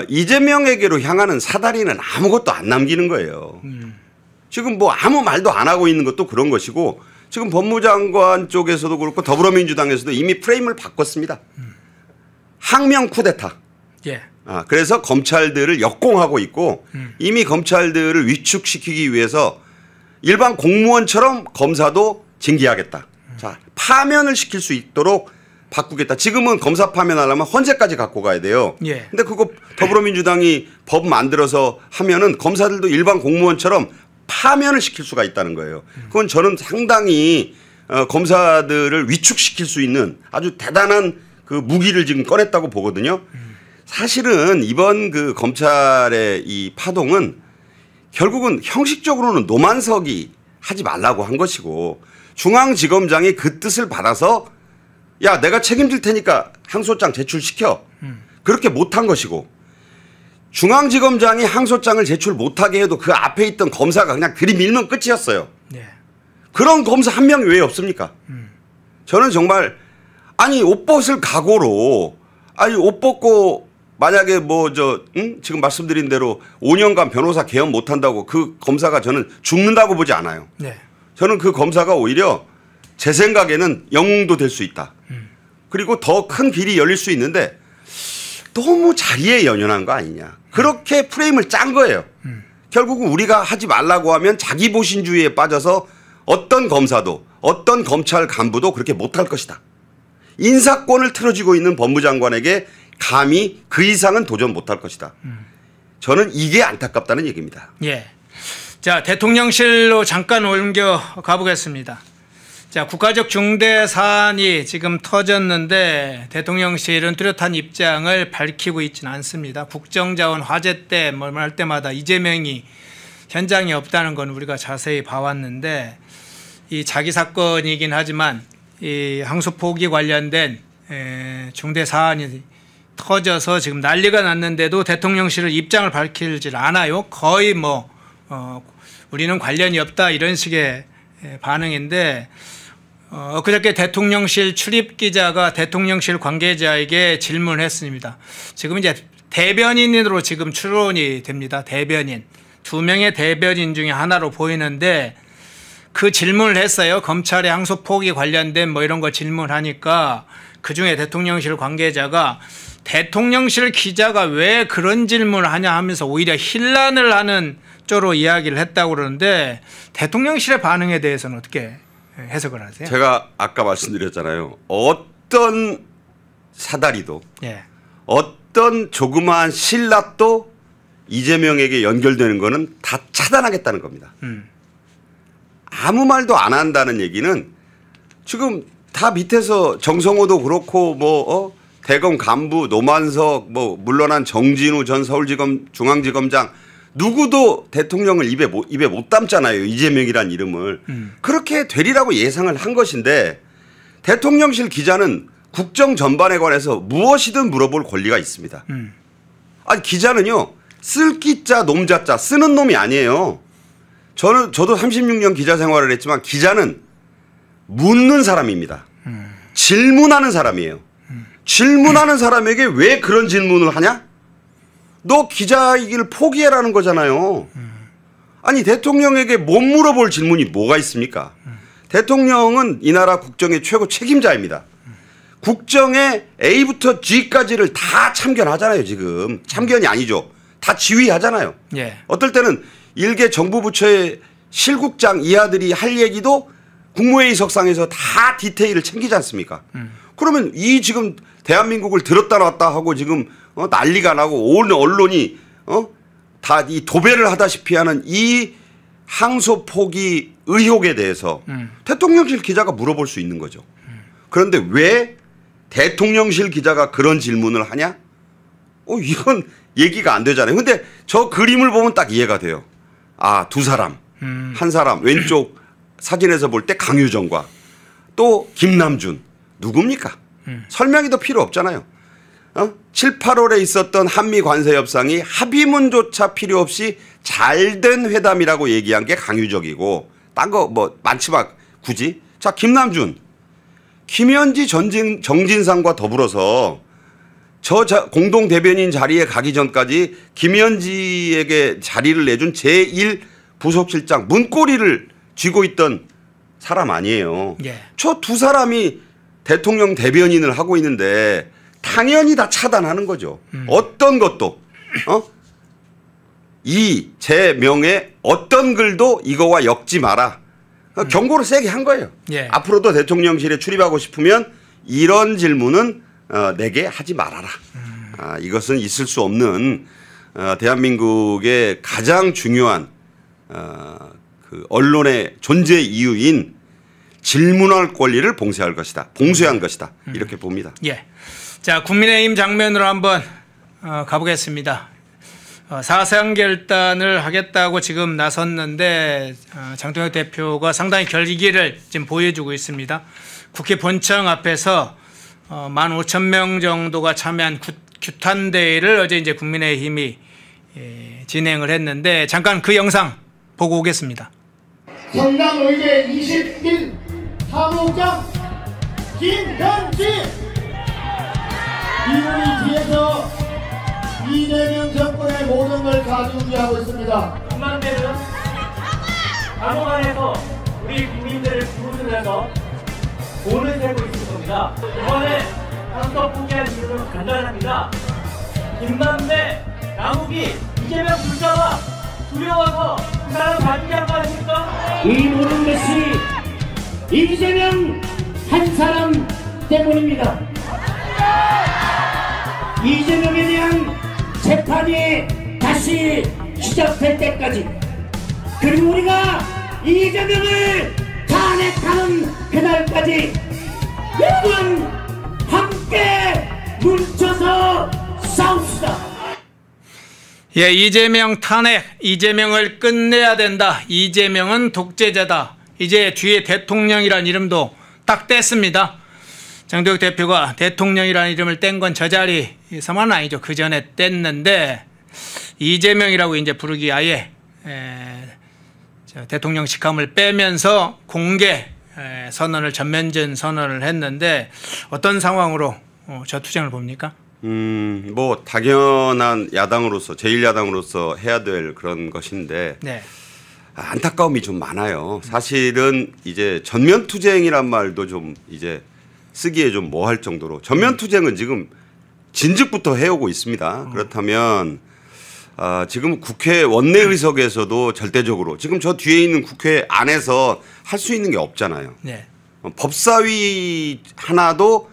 이재명에게로 향하는 사다리는 아무것도 안 남기는 거예요. 지금 뭐 아무 말도 안 하고 있는 것도 그런 것이고 지금 법무장관 쪽에서도 그렇고 더불어민주당에서도 이미 프레임을 바꿨습니다. 항명 쿠데타. 예. 그래서 검찰들을 역공하고 있고 이미 검찰들을 위축시키기 위해서 일반 공무원처럼 검사도 징계하겠다. 자, 파면을 시킬 수 있도록 바꾸겠다. 지금은 검사 파면하려면 헌재까지 갖고 가야 돼요. 예. 근데 그거 더불어민주당이 법 만들어서 하면은 검사들도 일반 공무원처럼 파면을 시킬 수가 있다는 거예요. 그건 저는 상당히 검사들을 위축시킬 수 있는 아주 대단한 그 무기를 지금 꺼냈다고 보거든요. 사실은 이번 그 검찰의 이 파동은 결국은 형식적으로는 노만석이 하지 말라고 한 것이고 중앙지검장이 그 뜻을 받아서 야 내가 책임질 테니까 항소장 제출시켜. 그렇게 못한 것이고 중앙지검장이 항소장을 제출 못하게 해도 그 앞에 있던 검사가 그냥 들이밀면 끝이었어요. 예. 그런 검사 한 명이 왜 없습니까? 저는 정말 아니 옷 벗을 각오로 아니 옷 벗고 만약에 뭐 지금 말씀드린 대로 5년간 변호사 개헌 못한다고 그 검사가 저는 죽는다고 보지 않아요. 네. 저는 그 검사가 오히려 제 생각에는 영웅도 될 수 있다. 그리고 더 큰 길이 열릴 수 있는데 너무 자리에 연연한 거 아니냐. 그렇게 프레임을 짠 거예요. 결국은 우리가 하지 말라고 하면 자기 보신주의에 빠져서 어떤 검사도 어떤 검찰 간부도 그렇게 못할 것이다. 인사권을 틀어쥐고 있는 법무장관에게 감히 그 이상은 도전 못할 것이다. 저는 이게 안타깝다는 얘기입니다. 예. 자, 대통령실로 잠깐 옮겨 가보겠습니다. 자, 국가적 중대 사안이 지금 터졌는데 대통령실은 뚜렷한 입장을 밝히고 있지는 않습니다. 국정자원 화재 때 뭐 할 때마다 이재명이 현장에 없다는 건 우리가 자세히 봐왔는데 이 자기 사건이긴 하지만 이 항소 포기 관련된 중대 사안이 터져서 지금 난리가 났는데도 대통령실은 입장을 밝히질 않아요. 거의 뭐 우리는 관련이 없다 이런 식의 반응인데 그저께 대통령실 출입 기자가 대통령실 관계자에게 질문을 했습니다. 지금 이제 대변인으로 지금 추론이 됩니다. 대변인. 2명의 대변인 중에 하나로 보이는데 그 질문을 했어요. 검찰의 항소 포기 관련된 뭐 이런 거 질문하니까 그중에 대통령실 관계자가 대통령실 기자가 왜 그런 질문을 하냐 하면서 오히려 힐난을 하는 쪽으로 이야기를 했다고 그러는데 대통령실의 반응에 대해서는 어떻게 해석을 하세요? 제가 아까 말씀드렸잖아요. 어떤 사다리도 예. 어떤 조그마한 신라도 이재명에게 연결되는 거는 다 차단하겠다는 겁니다. 아무 말도 안 한다는 얘기는 지금 다 밑에서 정성호도 그렇고 뭐 대검 간부 노만석 뭐 물러난 정진우 전 서울지검 중앙지검장 누구도 대통령을 입에 못 담잖아요. 이재명이란 이름을. 그렇게 되리라고 예상을 한 것인데 대통령실 기자는 국정 전반에 관해서 무엇이든 물어볼 권리가 있습니다. 아니 기자는요. 쓸 기자 놈자자 쓰는 놈이 아니에요. 저도 36년 기자 생활을 했지만 기자는 묻는 사람입니다. 질문하는 사람이에요. 질문하는 사람에게 왜 그런 질문을 하냐? 너 기자이기를 포기해라는 거잖아요. 아니 대통령에게 못 물어볼 질문이 뭐가 있습니까? 대통령은 이 나라 국정의 최고 책임자입니다. 국정의 A부터 G까지를 다 참견하잖아요. 지금 참견이 아니죠. 다 지휘하잖아요. 예. 어떨 때는 일개 정부 부처의 실국장 이하들이 할 얘기도 국무회의석상에서 다 디테일을 챙기지 않습니까? 그러면 이 지금 대한민국을 들었다 놨다 하고 지금 난리가 나고 온 언론이 다 이 도배를 하다시피 하는 이 항소 포기 의혹에 대해서 대통령실 기자가 물어볼 수 있는 거죠. 그런데 왜 대통령실 기자가 그런 질문을 하냐? 이건 얘기가 안 되잖아요. 근데 저 그림을 보면 딱 이해가 돼요. 아, 두 사람. 한 사람 왼쪽 사진에서 볼 때 강유정과 또 김남준 누굽니까? 설명이 더 필요 없잖아요. 7, 8월에 있었던 한미 관세 협상이 합의문조차 필요 없이 잘된 회담이라고 얘기한 게 강유적이고 딴 거 뭐 많지만 굳이 자 김남준 김현지 정진상과 더불어서 저 공동 대변인 자리에 가기 전까지 김현지에게 자리를 내준 제1 부속실장 문고리를 쥐고 있던 사람 아니에요. 예. 저 두 사람이 대통령 대변인을 하고 있는데 당연히 다 차단하는 거죠. 어떤 것도 이 제 명에 어떤 글도 이거와 엮지 마라. 경고를 세게 한 거예요. 예. 앞으로도 대통령실에 출입하고 싶으면 이런 질문은 내게 하지 말아라. 이것은 있을 수 없는 대한민국의 가장 중요한 그 언론의 존재 이유인 질문할 권리를 봉쇄할 것이다. 봉쇄한 것이다. 이렇게 봅니다. 예. 자, 국민의힘 장면으로 한번 가보겠습니다. 사상결단을 하겠다고 지금 나섰는데 장동혁 대표가 상당히 결기를 지금 보여주고 있습니다. 국회 본청 앞에서 15,000명 정도가 참여한 규탄대회를 어제 이제 국민의힘이 진행을 했는데 잠깐 그 영상 보고 오겠습니다. 성남의대 20일 사무국장 김현지 이분이 뒤에서 이재명 정권의 모든 걸 가지고 하고 있습니다. 군만대는 감옥안에서 우리 국민들을 구분해서 돈을 세고 있을 겁니다. 이번에 항소 포기한 이유는 간단합니다. 김만배, 남욱이, 이재명 불자가 두려워서 그 사람 가지지 않고 아닙니까? 이 모든 것이 이재명 한 사람 때문입니다. 이재명에 대한 재판이 다시 시작될 때까지 그리고 우리가 이재명을 탄핵하는 그날까지 여러분 함께 뭉쳐서 싸웁시다. 예, 이재명 탄핵, 이재명을 끝내야 된다. 이재명은 독재자다. 이제 뒤에 대통령이라는 이름도 딱 뗐습니다. 장동혁 대표가 대통령이라는 이름을 뗀 건 저 자리에서만 아니죠. 그 전에 뗐는데 이재명이라고 이제 부르기 아예 대통령 직함을 빼면서 공개 선언을 전면전 선언을 했는데 어떤 상황으로 저 투쟁을 봅니까? 뭐 당연한 야당으로서 제1야당으로서 해야 될 그런 것인데 네. 안타까움이 좀 많아요. 사실은 이제 전면 투쟁이란 말도 좀 이제 쓰기에 좀 뭐할 정도로 전면 투쟁은 지금 진즉부터 해오고 있습니다. 그렇다면 지금 국회 원내 의석에서도 절대적으로 지금 저 뒤에 있는 국회 안에서 할 수 있는 게 없잖아요. 네. 법사위 하나도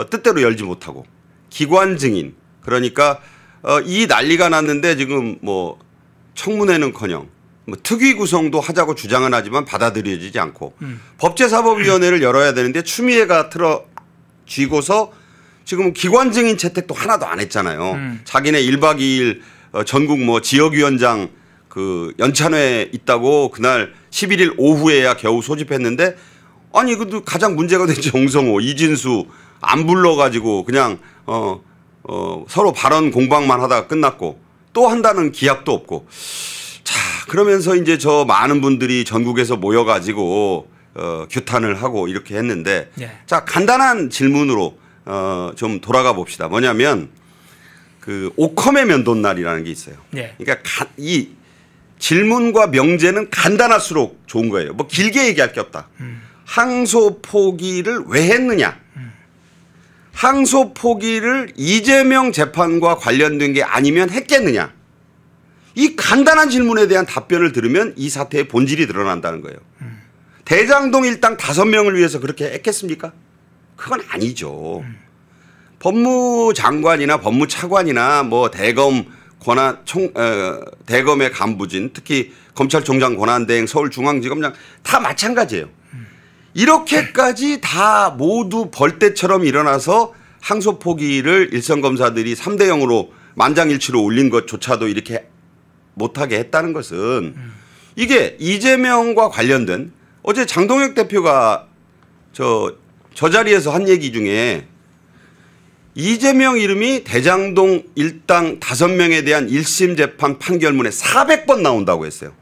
뜻대로 열지 못하고 기관 증인 그러니까 이 난리가 났는데 지금 뭐 청문회는커녕 뭐 특위 구성도 하자고 주장은 하지만 받아들여지지 않고 법제사법위원회를 열어야 되는데 추미애가 틀어쥐고서 지금 기관 증인 채택도 하나도 안 했잖아요. 자기네 1박 2일 전국 뭐 지역위원장 그 연찬회 있다고 그날 11일 오후에야 겨우 소집했는데 아니 그것도 가장 문제가 된 정성호, 이진수 안 불러가지고 그냥 서로 발언 공방만 하다가 끝났고 또 한다는 기약도 없고 자 그러면서 이제 저 많은 분들이 전국에서 모여가지고 규탄을 하고 이렇게 했는데 네. 자 간단한 질문으로 좀 돌아가 봅시다. 뭐냐면 그 오컴의 면도날이라는 게 있어요. 네. 그러니까 이 질문과 명제는 간단할수록 좋은 거예요. 뭐 길게 얘기할 게 없다. 항소 포기를 왜 했느냐. 항소 포기를 이재명 재판과 관련된 게 아니면 했겠느냐. 이 간단한 질문에 대한 답변을 들으면 이 사태의 본질이 드러난다는 거예요. 대장동 일당 5명을 위해서 그렇게 했겠습니까? 그건 아니죠. 법무장관이나 법무차관이나 뭐 대검 대검의 간부진 특히 검찰총장 권한대행 서울중앙지검장 다 마찬가지예요. 이렇게까지 다 모두 벌떼처럼 일어나서 항소 포기를 일선 검사들이 3대 0으로 만장일치로 올린 것조차도 이렇게 못하게 했다는 것은 이게 이재명과 관련된 어제 장동혁 대표가 저 자리에서 한 얘기 중에 이재명 이름이 대장동 일당 5명에 대한 1심 재판 판결문에 400번 나온다고 했어요.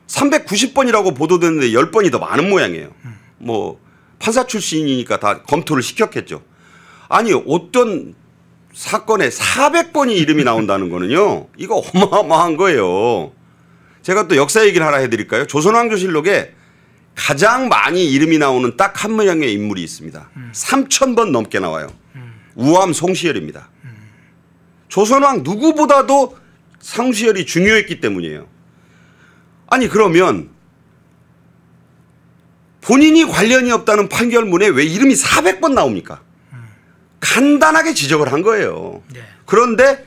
390번이라고 보도됐는데 10번이 더 많은 모양이에요. 뭐 판사 출신이니까 다 검토를 시켰겠죠. 아니 어떤 사건에 400번이 이름이 나온다는 거는요. 이거 어마어마한 거예요. 제가 또 역사 얘기를 하나 해드릴까요? 조선왕조실록에 가장 많이 이름이 나오는 딱 한 명의 인물이 있습니다. 3,000번 넘게 나와요. 우암 송시열입니다. 조선왕 누구보다도 송시열이 중요했기 때문이에요. 아니 그러면 본인이 관련이 없다는 판결문에 왜 이름이 400번 나옵니까? 간단하게 지적을 한 거예요. 네. 그런데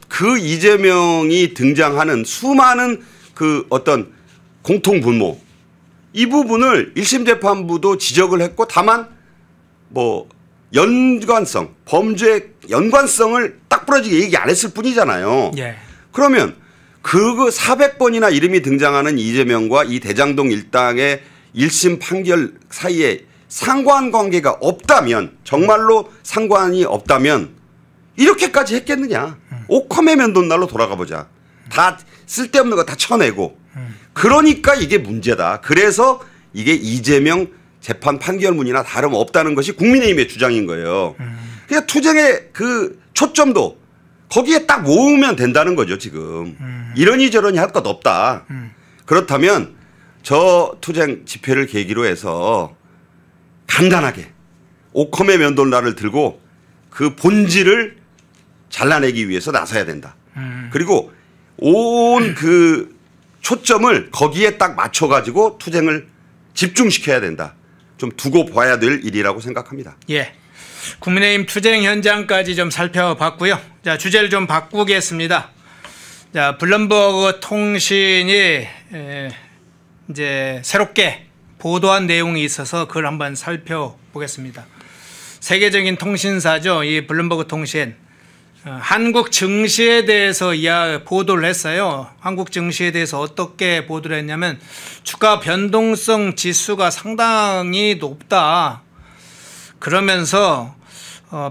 그 이재명이 등장하는 수많은 그 어떤 공통분모 이 부분을 1심 재판부도 지적을 했고 다만 뭐 연관성 범죄 연관성을 딱 부러지게 얘기 안 했을 뿐이잖아요. 예. 그러면 그 400번이나 이름이 등장하는 이재명과 이 대장동 일당의 1심 판결 사이에 상관관계가 없다면 정말로 상관이 없다면 이렇게까지 했겠느냐. 오컴의 면돈날로 돌아가 보자. 다 쓸데없는 거 다 쳐내고. 그러니까 이게 문제다. 그래서 이게 이재명 재판 판결문이나 다름없다는 것이 국민의힘의 주장인 거예요. 그러니까 투쟁의 그 초점도 거기에 딱 모으면 된다는 거죠 지금. 이러니 저러니 할 것 없다. 그렇다면 저 투쟁 집회를 계기로 해서 간단하게 오컴의 면도날을 들고 그 본질을 잘라내기 위해서 나서야 된다. 그리고 온 그 초점을 거기에 딱 맞춰가지고 투쟁을 집중시켜야 된다. 좀 두고 봐야 될 일이라고 생각합니다. 예. 국민의힘 투쟁 현장까지 좀 살펴봤고요. 자, 주제를 좀 바꾸겠습니다. 자, 블룸버그 통신이 이제 새롭게 보도한 내용이 있어서 그걸 한번 살펴보겠습니다. 세계적인 통신사죠. 이 블룸버그 통신. 한국 증시에 대해서 보도를 했어요. 한국 증시에 대해서 어떻게 보도를 했냐면 주가 변동성 지수가 상당히 높다. 그러면서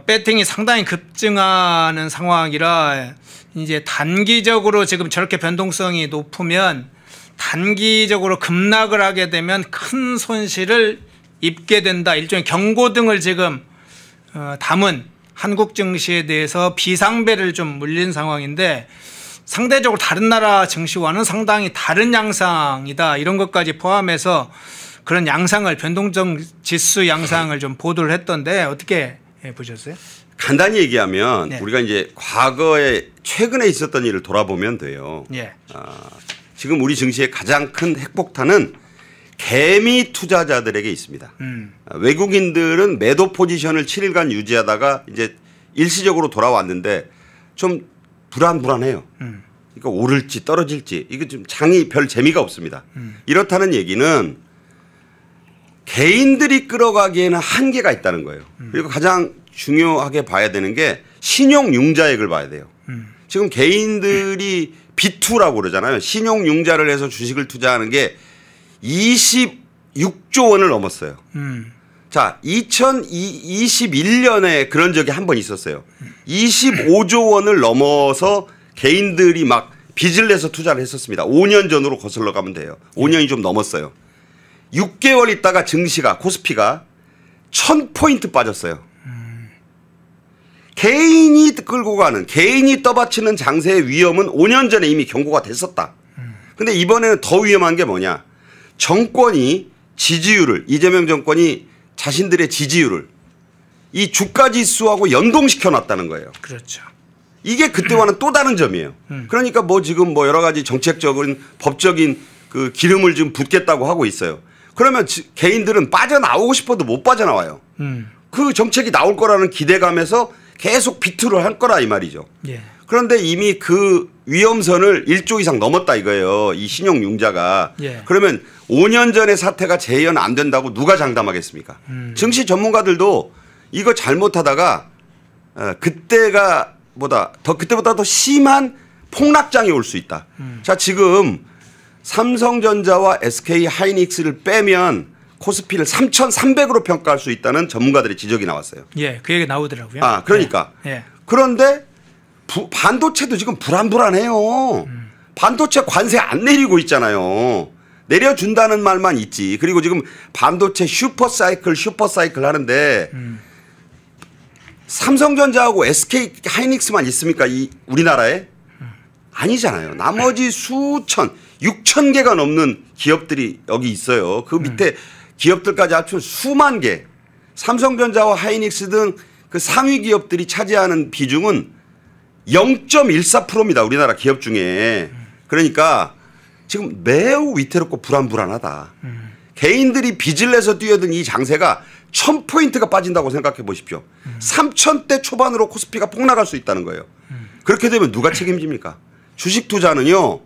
배팅이 상당히 급증하는 상황이라 이제 단기적으로 지금 저렇게 변동성이 높으면 단기적으로 급락을 하게 되면 큰 손실을 입게 된다. 일종의 경고등을 지금 담은 한국 증시에 대해서 비상벨을 좀 물린 상황인데 상대적으로 다른 나라 증시와는 상당히 다른 양상이다. 이런 것까지 포함해서 그런 양상을 변동성 지수 양상을 좀 보도를 했던데 어떻게 보셨어요? 간단히 얘기하면 네. 우리가 이제 과거에 최근에 있었던 일을 돌아보면 돼요. 예. 지금 우리 증시의 가장 큰 핵폭탄은 개미 투자자들에게 있습니다. 외국인들은 매도 포지션을 7일간 유지하다가 이제 일시적으로 돌아왔는데 좀 불안해요. 그러니까 오를지 떨어질지 이거 좀 장이 별 재미가 없습니다. 이렇다는 얘기는 개인들이 끌어가기에는 한계가 있다는 거예요. 그리고 가장 중요하게 봐야 되는 게 신용융자액을 봐야 돼요. 지금 개인들이 B2라고 그러잖아요. 신용융자를 해서 주식을 투자하는 게 26조 원을 넘었어요. 자, 2021년에 그런 적이 한 번 있었어요. 25조 원을 넘어서 개인들이 막 빚을 내서 투자를 했었습니다. 5년 전으로 거슬러 가면 돼요. 5년이 좀 넘었어요. 6개월 있다가 증시가 코스피가 1000포인트 빠졌어요. 개인이 끌고 가는 개인이 떠받치는 장세의 위험은 5년 전에 이미 경고가 됐었다. 근데 이번에는 더 위험한 게 뭐냐. 정권이 지지율을 이재명 정권이 자신들의 지지율을 이 주가 지수하고 연동시켜 놨다는 거예요. 그렇죠. 이게 그때와는 또 다른 점이에요. 그러니까 뭐 지금 뭐 여러 가지 정책적인 법적인 그 기름을 좀 붓겠다고 하고 있어요. 그러면 개인들은 빠져나오고 싶어도 못 빠져나와요. 그 정책이 나올 거라는 기대감에서 계속 비투를 할 거라 이 말이죠. 예. 그런데 이미 그 위험선을 1조 이상 넘었다 이거예요. 이 신용융자가. 예. 그러면 5년 전의 사태가 재현 안 된다고 누가 장담하겠습니까? 증시 전문가들도 이거 잘못하다가 그때보다 더 심한 폭락장이 올 수 있다. 자, 지금 삼성전자와 SK 하이닉스를 빼면 코스피를 3,300으로 평가할 수 있다는 전문가들의 지적이 나왔어요. 예, 그 얘기 나오더라고요. 아, 그러니까. 예. 그런데 반도체도 지금 불안해요. 반도체 관세 안 내리고 있잖아요. 내려준다는 말만 있지. 그리고 지금 반도체 슈퍼사이클 하는데 삼성전자하고 SK 하이닉스만 있습니까? 이 우리나라에? 아니잖아요. 나머지 수천, 6천 개가 넘는 기업들이 여기 있어요. 그 밑에 기업들까지 합치면 수만 개. 삼성전자와 하이닉스 등 그 상위 기업들이 차지하는 비중은 0.14%입니다. 우리나라 기업 중에. 그러니까 지금 매우 위태롭고 불안하다. 개인들이 빚을 내서 뛰어든 이 장세가 1000포인트가 빠진다고 생각해 보십시오. 3000대 초반으로 코스피가 폭락할 수 있다는 거예요. 그렇게 되면 누가 책임집니까? 주식 투자는요.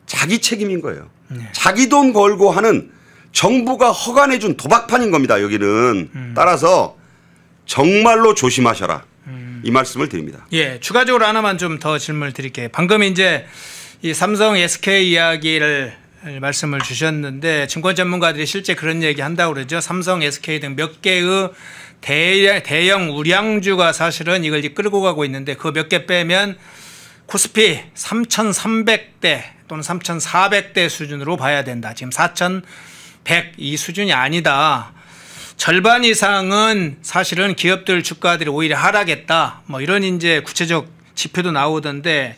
자기 책임인 거예요. 자기 돈 걸고 하는 정부가 허가내 준 도박판인 겁니다. 여기는. 따라서 정말로 조심하셔라. 이 말씀을 드립니다. 예, 추가적으로 하나만 좀 더 질문을 드릴게요. 방금 이제 이 삼성 SK 이야기를 말씀을 주셨는데 증권 전문가들이 실제 그런 얘기 한다고 그러죠. 삼성 SK 등 몇 개의 대형 우량주가 사실은 이걸 끌고 가고 있는데 그 몇 개 빼면 코스피 3,300대 또는 3,400대 수준으로 봐야 된다. 지금 4,100 이 수준이 아니다. 절반 이상은 사실은 기업들 주가들이 오히려 하락했다. 뭐 이런 이제 구체적 지표도 나오던데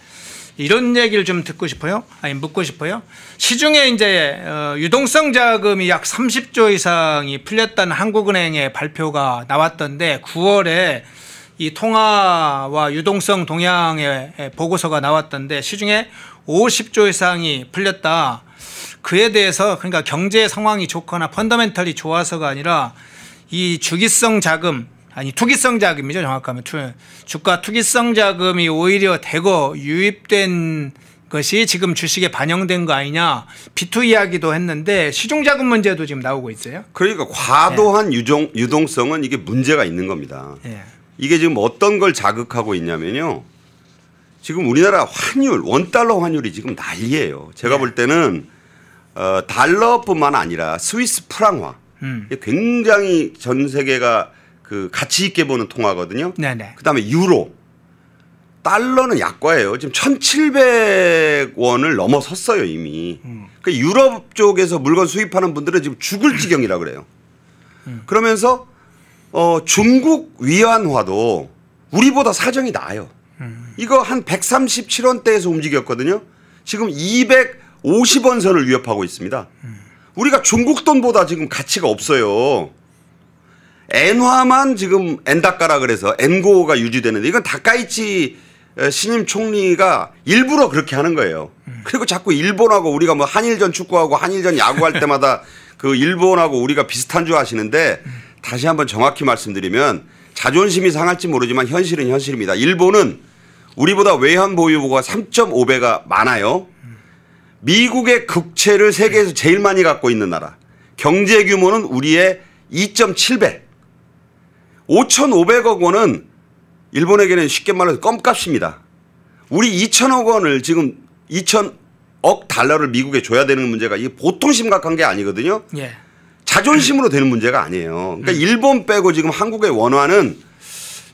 이런 얘기를 좀 듣고 싶어요. 아니 묻고 싶어요. 시중에 이제 유동성 자금이 약 30조 이상이 풀렸다는 한국은행의 발표가 나왔던데 9월에 이 통화와 유동성 동향의 보고서가 나왔던데 시중에 50조 이상이 풀렸다. 그에 대해서 그러니까 경제 상황이 좋거나 펀더멘털이 좋아서가 아니라 이 투기성 자금이죠. 정확하면 주가 투기성 자금이 오히려 대거 유입된 것이 지금 주식에 반영된 거 아니냐. B2 이야기도 했는데 시중자금 문제도 지금 나오고 있어요. 그러니까 과도한 유동성은 이게 문제가 있는 겁니다. 예. 이게 지금 어떤 걸 자극하고 있냐면요. 지금 우리나라 환율, 원달러 환율이 지금 난리예요. 제가 볼 때는 달러뿐만 아니라 스위스 프랑화 이게 굉장히 전 세계가 그 가치 있게 보는 통화거든요. 네네. 그다음에 유로, 달러는 약과예요. 지금 1,700원을 넘어섰어요 이미. 그 유럽 쪽에서 물건 수입하는 분들은 지금 죽을 지경이라 그래요. 그러면서 중국 위안화도 우리보다 사정이 나아요. 이거 한 137원대에서 움직였거든요. 지금 250원 선을 위협하고 있습니다. 우리가 중국 돈보다 지금 가치가 없어요. 엔화만 지금 엔다까라 그래서 엔고가 유지되는데 이건 다카이치 신임 총리가 일부러 그렇게 하는 거예요. 그리고 자꾸 일본하고 우리가 뭐 한일전 축구하고 한일전 야구할 때마다 그 일본하고 우리가 비슷한 줄 아시는데 다시 한번 정확히 말씀드리면 자존심이 상할지 모르지만 현실은 현실입니다. 일본은 우리보다 외환 보유고가 3.5배가 많아요. 미국의 국채를 세계에서 제일 많이 갖고 있는 나라. 경제 규모는 우리의 2.7배. 5,500억 원은 일본에게는 쉽게 말해서 껌값입니다. 우리 2,000억 원을 지금 2,000억 달러를 미국에 줘야 되는 문제가 이게 보통 심각한 게 아니거든요. 예. 자존심으로 되는 문제가 아니에요. 그러니까 일본 빼고 지금 한국의 원화는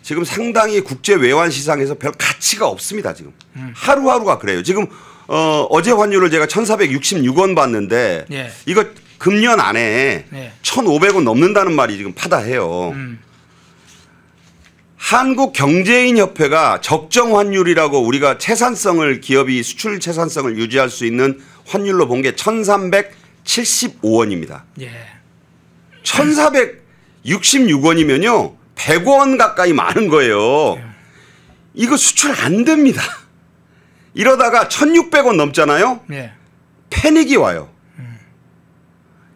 지금 상당히 국제 외환 시장에서 별 가치가 없습니다. 지금 하루하루가 그래요. 지금 어제 환율을 제가 1,466원 봤는데 예. 이거 금년 안에 예. 1,500원 넘는다는 말이 지금 파다해요. 한국경제인협회가 적정 환율이라고 우리가 채산성을 기업이 수출 채산성을 유지할 수 있는 환율로 본 게 1,375원입니다. 예. 1,466원이면요 100원 가까이 많은 거예요. 이거 수출 안 됩니다. 이러다가 1,600원 넘잖아요. 예. 패닉이 와요.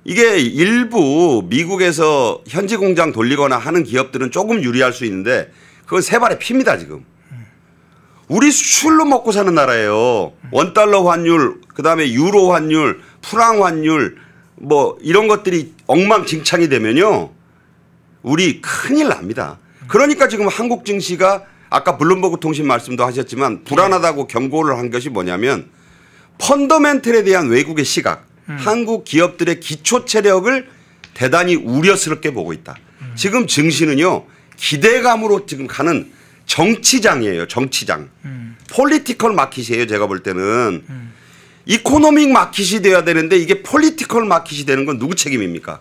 이게 일부 미국에서 현지 공장 돌리거나 하는 기업들은 조금 유리할 수 있는데 그건 세 발의 피입니다 지금. 우리 수출로 먹고 사는 나라예요. 원달러 환율, 그다음에 유로 환율, 프랑 환율 뭐 이런 것들이 엉망진창이 되면요. 우리 큰일 납니다. 그러니까 지금 한국 증시가 아까 블룸버그 통신 말씀도 하셨지만 불안하다고 경고를 한 것이 뭐냐면 펀더멘털에 대한 외국의 시각, 한국 기업들의 기초 체력을 대단히 우려스럽게 보고 있다. 지금 증시는요 기대감으로 지금 가는 정치장이에요. 정치장. 폴리티컬 마켓이에요. 제가 볼 때는. 이코노믹 마켓이 돼야 되는데 이게 폴리티컬 마켓이 되는 건 누구 책임입니까?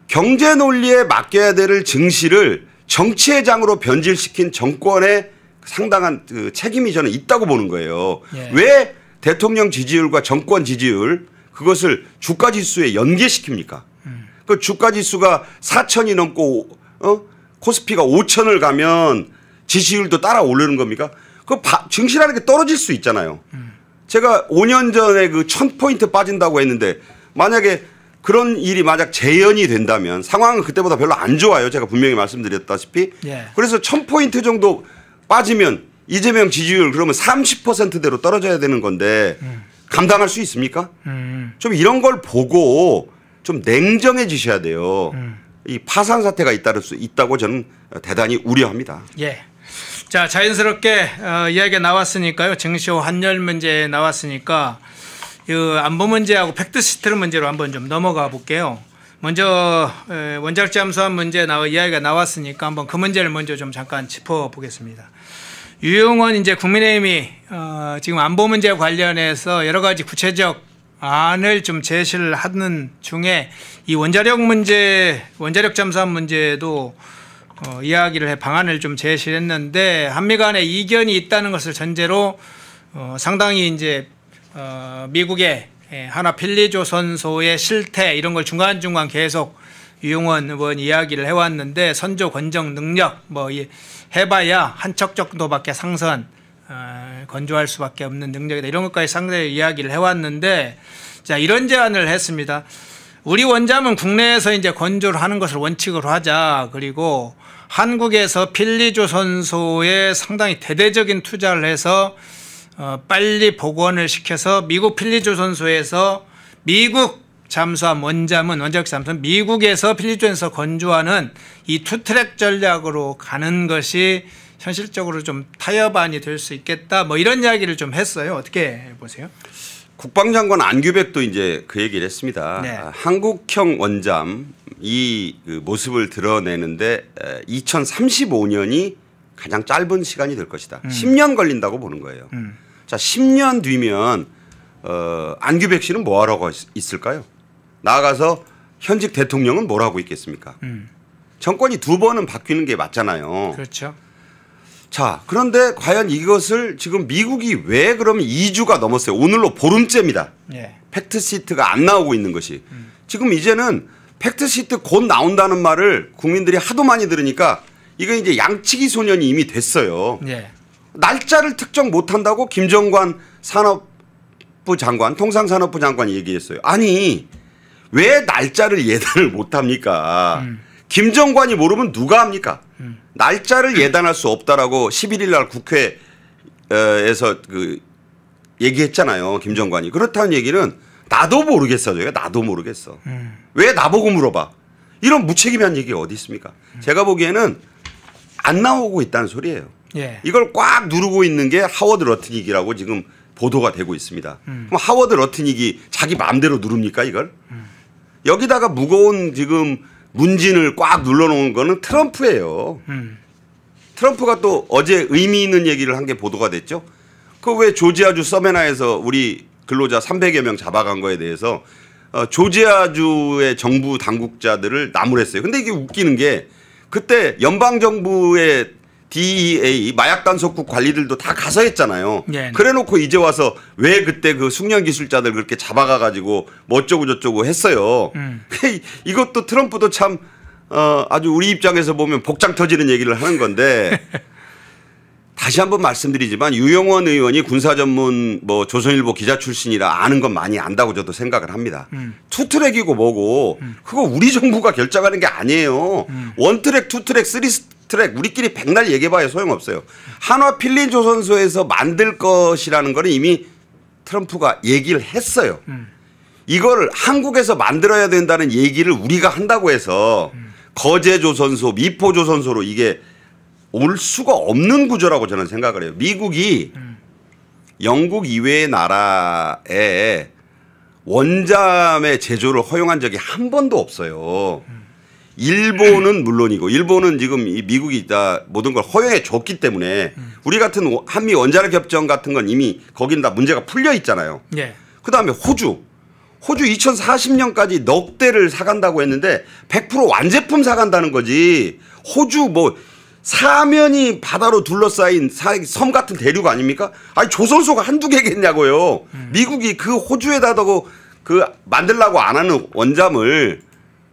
경제 논리에 맡겨야 될 증시를 정치의 장으로 변질시킨 정권의 상당한 그 책임이 저는 있다고 보는 거예요. 예. 왜 대통령 지지율과 정권 지지율 그것을 주가 지수에 연계시킵니까? 그 주가 지수가 4,000이 넘고 코스피가 5,000을 가면 지지율도 따라 오르는 겁니까? 그 증시라는 게 떨어질 수 있잖아요. 제가 5년 전에 그 1,000포인트 빠진다고 했는데 만약에 그런 일이 만약 재현이 된다면 상황은 그때보다 별로 안 좋아요. 제가 분명히 말씀드렸다시피. 예. 그래서 1,000포인트 정도 빠지면 이재명 지지율 그러면 30%대로 떨어져야 되는 건데 감당할 수 있습니까? 좀 이런 걸 보고 좀 냉정해지셔야 돼요. 이 파산 사태가 잇따를 수 있다고 저는 대단히 우려합니다. 예. 자, 자연스럽게 이야기가 나왔으니까요. 증시와 환율 문제 나왔으니까 이 안보 문제하고 팩트시트 문제로 한번 좀 넘어가 볼게요. 먼저 원자력 잠수함 문제 이야기가 나왔으니까 한번 그 문제를 먼저 좀 잠깐 짚어보겠습니다. 유용원 이제 국민의힘이 지금 안보 문제 관련해서 여러 가지 구체적 안을 좀 제시를 하는 중에 이 원자력 문제, 원자력 잠수함 문제도 이야기를 방안을 좀 제시를 했는데 한미 간에 이견이 있다는 것을 전제로 상당히 이제 미국의 하나 필리조선소의 실태 이런 걸 중간중간 계속 유용원 의원 이야기를 해왔는데 선조 건정 능력 뭐 해봐야 한 척 정도밖에 상선 건조할 수밖에 없는 능력이다 이런 것까지 상당히 이야기를 해왔는데 자 이런 제안을 했습니다. 우리 원잠은 국내에서 이제 건조를 하는 것을 원칙으로 하자. 그리고 한국에서 필리조선소에 상당히 대대적인 투자를 해서 빨리 복원을 시켜서 미국 필리조선소에서 미국 잠수함 원잠은 원자력 잠수함 미국에서 필리조선소에서 건조하는 이 투트랙 전략으로 가는 것이 현실적으로 좀 타협안이 될 수 있겠다. 뭐 이런 이야기를 좀 했어요. 어떻게 보세요? 국방장관 안규백도 이제 그 얘기를 했습니다. 네. 한국형 원잠 이 그 모습을 드러내는데 2035년이 가장 짧은 시간이 될 것이다. 10년 걸린다고 보는 거예요. 자, 10년 뒤면 안규백 씨는 뭐 하라고 있을까요? 나아가서 현직 대통령은 뭘 하고 있겠습니까? 정권이 두 번은 바뀌는 게 맞잖아요. 그렇죠. 자, 그런데 과연 이것을 지금 미국이 왜 그러면 2주가 넘었어요. 오늘로 보름째입니다. 예. 팩트시트가 안 나오고 있는 것이. 지금 이제는 팩트시트 곧 나온다는 말을 국민들이 하도 많이 들으니까 이거 이제 양치기 소년이 이미 됐어요. 예. 날짜를 특정 못한다고 김정관 산업부 장관, 통상산업부 장관이 얘기했어요. 아니 왜 날짜를 예단을 못합니까? 김정관이 모르면 누가 합니까? 날짜를 예단할 수 없다라고 11일 날 국회에서 그 얘기했잖아요. 김정관이. 그렇다는 얘기는 나도 모르겠어요. 나도 모르겠어. 왜 나보고 물어봐? 이런 무책임한 얘기가 어디 있습니까? 제가 보기에는 안 나오고 있다는 소리예요. 예. 이걸 꽉 누르고 있는 게 하워드 러트닉이라고 지금 보도가 되고 있습니다. 그럼 하워드 러트닉이 자기 마음대로 누릅니까 이걸? 여기다가 무거운 지금 문진을 꽉 눌러놓은 거는 트럼프예요. 트럼프가 또 어제 의미 있는 얘기를 한 게 보도가 됐죠. 그 왜 조지아주 서메나에서 우리 근로자 300여 명 잡아간 거에 대해서 조지아주의 정부 당국자들을 나무랬어요. 근데 이게 웃기는 게 그때 연방정부의 DEA 마약 단속국 관리들도 다 가서 했잖아요. 네. 그래놓고 이제 와서 왜 그때 그 숙련 기술자들 그렇게 잡아가 가지고 뭐 어쩌고 저쩌고 했어요. 이것도 트럼프도 참 아주 우리 입장에서 보면 복장 터지는 얘기를 하는 건데 다시 한번 말씀드리지만 유용원 의원이 군사 전문 뭐 조선일보 기자 출신이라 아는 건 많이 안다고 저도 생각을 합니다. 투트랙이고 뭐고 그거 우리 정부가 결정하는 게 아니에요. 원트랙, 투트랙, 쓰리트랙 우리끼리 백날 얘기해봐야 소용없어요. 한화 필리조선소에서 만들 것이라는 거는 이미 트럼프가 얘기를 했어요. 이걸 한국에서 만들어야 된다는 얘기를 우리가 한다고 해서 거제조선소, 미포조선소로 이게 올 수가 없는 구조라고 저는 생각을 해요. 미국이 영국 이외의 나라에 원잠의 제조를 허용한 적이 한 번도 없어요. 일본은 물론이고 일본은 지금 이 미국이 다 모든 걸 허용해 줬기 때문에 우리 같은 한미 원자력 협정 같은 건 이미 거긴 다 문제가 풀려 있잖아요. 예. 그다음에 호주 2040년까지 넉 대를 사간다고 했는데 100% 완제품 사간다는 거지. 호주 뭐 사면이 바다로 둘러싸인 섬 같은 대륙 아닙니까? 아니 조선소가 한두 개겠냐고요. 미국이 그 호주에다가 그 만들라고 안 하는 원잠을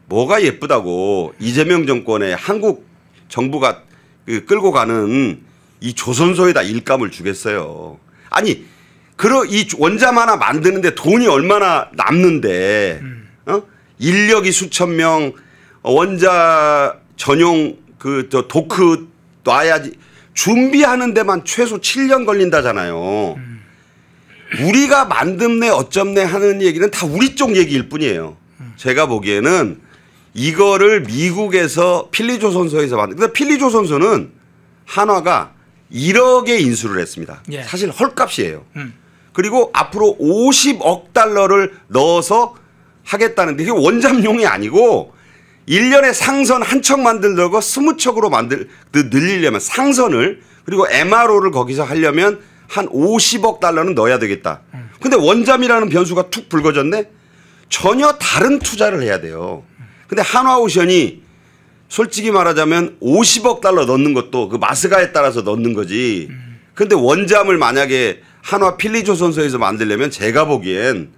뭐가 예쁘다고 이재명 정권의 한국 정부가 끌고 가는 이 조선소에다 일감을 주겠어요. 아니 이 원잠 하나 만드는데 돈이 얼마나 남는데 인력이 수천 명 원자 전용 도크 놔야지 준비하는 데만 최소 7년 걸린다잖아요. 우리가 만듦네 어쩜네 하는 얘기는 다 우리 쪽 얘기일 뿐이에요. 제가 보기에는 이거를 미국에서 필리조선소에서 근데 필리조선소는 한화가 1억에 인수를 했습니다. 예. 사실 헐값이에요. 그리고 앞으로 50억 달러를 넣어서 하겠다는데 이게 원잠용이 아니고 1년에 상선 한 척 만들려고 20척으로 늘리려면 상선을 그리고 MRO를 거기서 하려면 한 50억 달러는 넣어야 되겠다. 근데 원잠이라는 변수가 툭 불거졌네. 전혀 다른 투자를 해야 돼요. 근데 한화오션이 솔직히 말하자면 50억 달러 넣는 것도 그 마스가에 따라서 넣는 거지. 근데 원잠을 만약에 한화 필리조선소에서 만들려면 제가 보기엔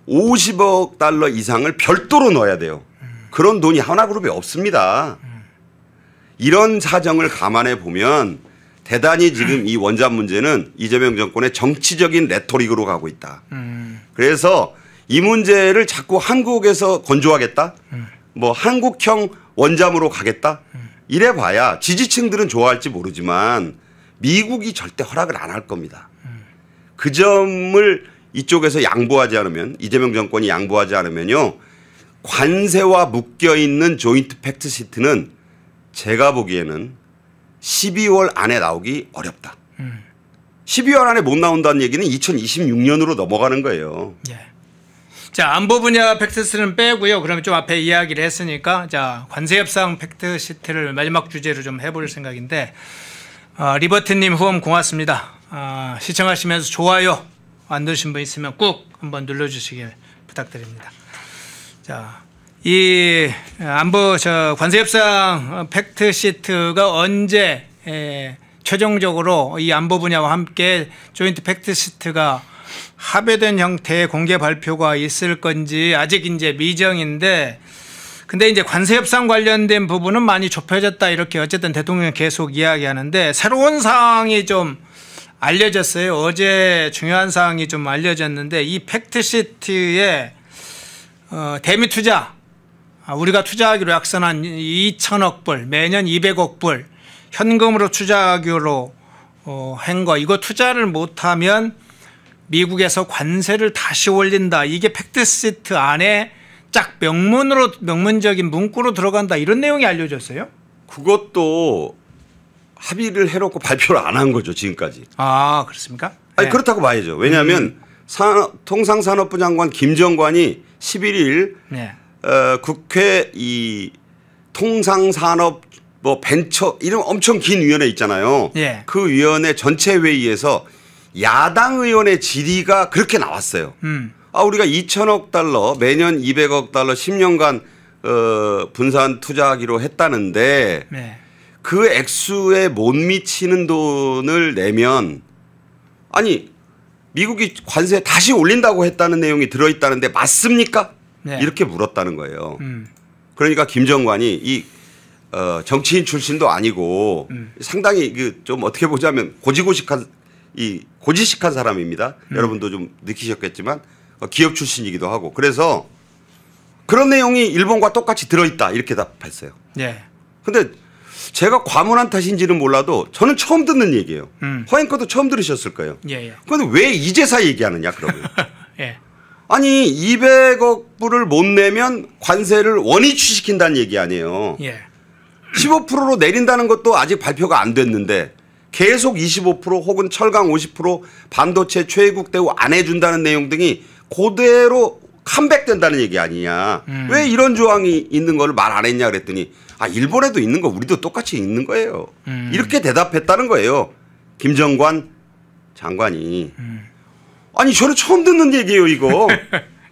50억 달러 이상을 별도로 넣어야 돼요. 그런 돈이 하나그룹에 없습니다. 이런 사정을 감안해 보면 대단히 지금 이 원잠 문제는 이재명 정권의 정치적인 레토릭으로 가고 있다. 그래서 이 문제를 자꾸 한국에서 건조하겠다. 뭐 한국형 원잠으로 가겠다. 이래 봐야 지지층들은 좋아할지 모르지만 미국이 절대 허락을 안 할 겁니다. 그 점을 이쪽에서 양보하지 않으면 이재명 정권이 양보하지 않으면요. 관세와 묶여있는 조인트 팩트시트는 제가 보기에는 12월 안에 나오기 어렵다. 12월 안에 못 나온다는 얘기는 2026년으로 넘어가는 거예요. 예. 자, 안보 분야 팩트시트는 빼고요. 그러면 좀 앞에 이야기를 했으니까 자, 관세 협상 팩트시트를 마지막 주제로 좀 해볼 생각인데 리버트님 후원 고맙습니다. 시청하시면서 좋아요 안 누르신 분 있으면 꾹 한번 눌러주시길 부탁드립니다. 자, 이 안보 관세 협상 팩트시트가 언제 최종적으로 이 안보 분야와 함께 조인트 팩트시트가 합의된 형태의 공개 발표가 있을 건지 아직 이제 미정인데, 근데 이제 관세 협상 관련된 부분은 많이 좁혀졌다 이렇게 어쨌든 대통령이 계속 이야기하는데 새로운 사항이 좀 알려졌어요. 어제 중요한 사항이 좀 알려졌는데 이 팩트시트에 대미 투자 우리가 투자하기로 약속한 2천억 불 매년 200억 불 현금으로 투자하기로 한 거 이거 투자를 못하면 미국에서 관세를 다시 올린다. 이게 팩트시트 안에 쫙 명문적인 문구로 들어간다. 이런 내용이 알려졌어요. 그것도 합의를 해놓고 발표를 안 한 거죠. 지금까지. 아 그렇습니까? 아니 네. 그렇다고 봐야죠. 왜냐하면 통상산업부 장관 김정관이 11일 네. 국회 이 통상산업 뭐 벤처 이런 엄청 긴 위원회 있잖아요. 예. 그 위원회 전체 회의에서 야당 의원의 질의가 그렇게 나왔어요. 우리가 2천억 달러 매년 200억 달러 10년간 분산 투자하기로 했다는데 네. 그 액수에 못 미치는 돈을 내면 아니 미국이 관세 다시 올린다고 했다는 내용이 들어있다는데 맞습니까? 네. 이렇게 물었다는 거예요. 그러니까 김정관이 이 정치인 출신도 아니고 상당히 좀 어떻게 보자면 고지식한 사람입니다. 여러분도 좀 느끼셨겠지만 기업 출신이기도 하고 그래서 그런 내용이 일본과 똑같이 들어있다 이렇게 답했어요. 네. 근데 제가 과문한 탓인지는 몰라도 저는 처음 듣는 얘기예요. 허앵커도 처음 들으셨을 거예요. 예. 그런데 왜 이제서 얘기하느냐 그러면. 예. 아니 200억 불을 못 내면 관세를 원위치시킨다는 얘기 아니에요. 예. 15%로 내린다는 것도 아직 발표가 안 됐는데 계속 25% 혹은 철강 50% 반도체 최애국 대우 안 해준다는 내용 등이 그대로 컴백된다는 얘기 아니냐. 왜 이런 조항이 있는 걸 말 안 했냐 그랬더니 아 일본에도 있는 거 우리도 똑같이 있는 거예요. 이렇게 대답했다는 거예요. 김정관 장관이. 아니 저는 처음 듣는 얘기예요 이거.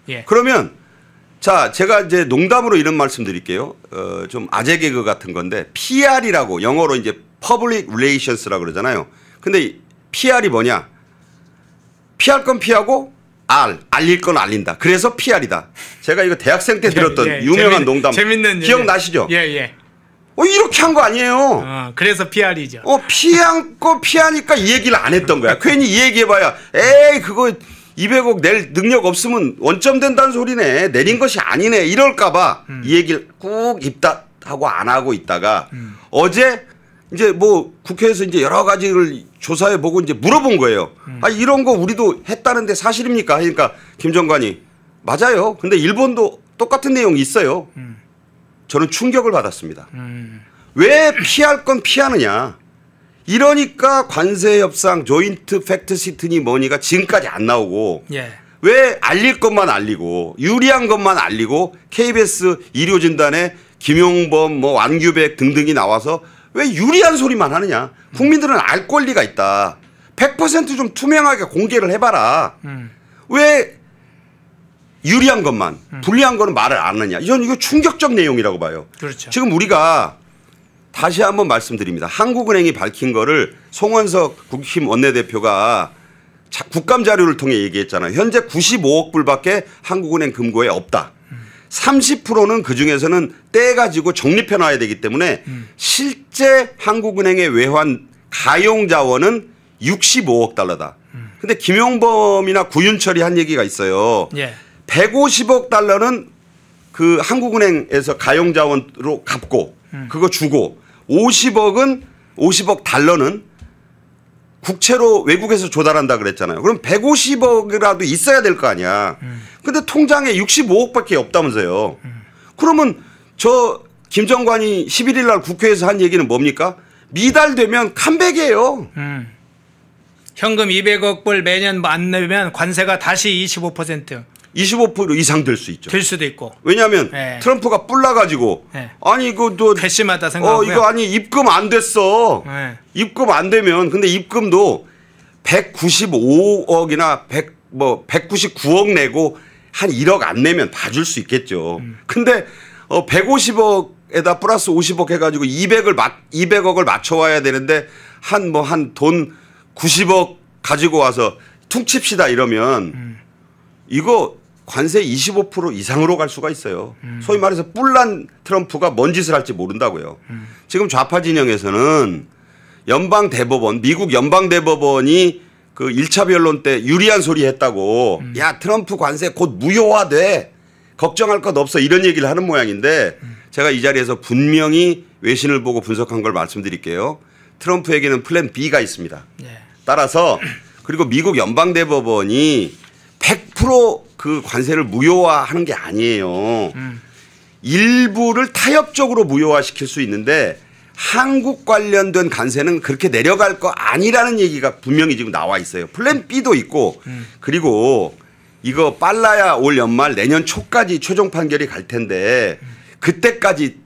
예. 그러면 자 제가 이제 농담으로 이런 말씀 드릴게요. 좀 아재 개그 같은 건데 PR이라고 영어로 이제 Public Relations라고 그러잖아요. 근데 PR이 뭐냐. 피할 건 피하고 알릴 건 알린다. 그래서 PR이다. 제가 이거 대학생 때 들었던 유명한 농담 재밌는 기억나시죠? 예예. 이렇게 한 거 아니에요. 그래서 PR이죠. 피하고 피하니까 이 얘기를 안 했던 거야. 괜히 이 얘기해봐야 에이 그거 200억 낼 능력 없으면 원점 된다는 소리네. 내린 것이 아니네. 이럴까봐 이 얘기를 꾹 입다 하고 안 하고 있다가 어제 이제 뭐 국회에서 이제 여러 가지를 조사해 보고 이제 물어본 거예요. 아 이런 거 우리도 했다는데 사실입니까? 그러니까 김 장관이 맞아요. 근데 일본도 똑같은 내용이 있어요. 저는 충격을 받았습니다. 왜 피할 건 피하느냐. 이러니까 관세 협상 조인트 팩트 시트니 뭐니가 지금까지 안 나오고 예. 왜 알릴 것만 알리고 유리한 것만 알리고 KBS 의료진단에 김용범 뭐 완규백 등등이 나와서 왜 유리한 소리만 하느냐. 국민들은 알 권리가 있다. 100% 좀 투명하게 공개를 해봐라. 왜 유리한 것만 불리한 거는 말을 안 하느냐. 저는 이거 충격적 내용이라고 봐요. 그렇죠. 지금 우리가 다시 한번 말씀드립니다. 한국은행이 밝힌 거를 송원석 국힘 원내대표가 국감 자료를 통해 얘기했잖아요. 현재 95억 불밖에 한국은행 금고에 없다. 30%는 그중에서는 떼가지고 적립해 놔야 되기 때문에 실제 한국은행의 외환 가용 자원은 65억 달러다. 근데 김용범이나 구윤철이 한 얘기가 있어요. 예. 150억 달러는 그 한국은행에서 가용 자원으로 갚고 그거 주고 50억 달러는 국채로 외국에서 조달한다 그랬잖아요. 그럼 150억이라도 있어야 될 거 아니야. 근데 통장에 65억밖에 없다면서요. 그러면 저 김정관이 11일 날 국회에서 한 얘기는 뭡니까? 미달되면 컴백이에요. 현금 200억 불 매년 안 내면 관세가 다시 25% 25% 이상 될 수 있죠. 될 수도 있고. 왜냐하면 네. 트럼프가 뿔나가지고 네. 아니 이거 또 회시마다 생각하고요. 이거 아니 입금 안 됐어. 네. 입금 안 되면 근데 입금도 195억이나 199억 내고 한 1억 안 내면 봐줄 수 있겠죠. 근데 150억에다 플러스 50억 해가지고 200억을 맞춰와야 되는데 한 돈 90억 가지고 와서 퉁칩시다 이러면 이거 관세 25% 이상으로 갈 수가 있어요. 소위 말해서 뿔난 트럼프가 뭔 짓을 할지 모른다고요. 지금 좌파 진영에서는 미국 연방대법원이 그 1차 변론 때 유리한 소리 했다고 야 트럼프 관세 곧 무효화돼 걱정할 것 없어 이런 얘기를 하는 모양인데 제가 이 자리에서 분명히 외신을 보고 분석한 걸 말씀드릴게요. 트럼프에게는 플랜 B가 있습니다. 따라서 그리고 미국 연방대법원이 100% 그 관세를 무효화하는 게 아니에요. 일부를 타협적으로 무효화시킬 수 있는데 한국 관련된 관세는 그렇게 내려갈 거 아니라는 얘기가 분명히 지금 나와 있어요. 플랜 B도 있고 그리고 이거 빨라야 올 연말 내년 초까지 최종 판결이 갈 텐데 그때까지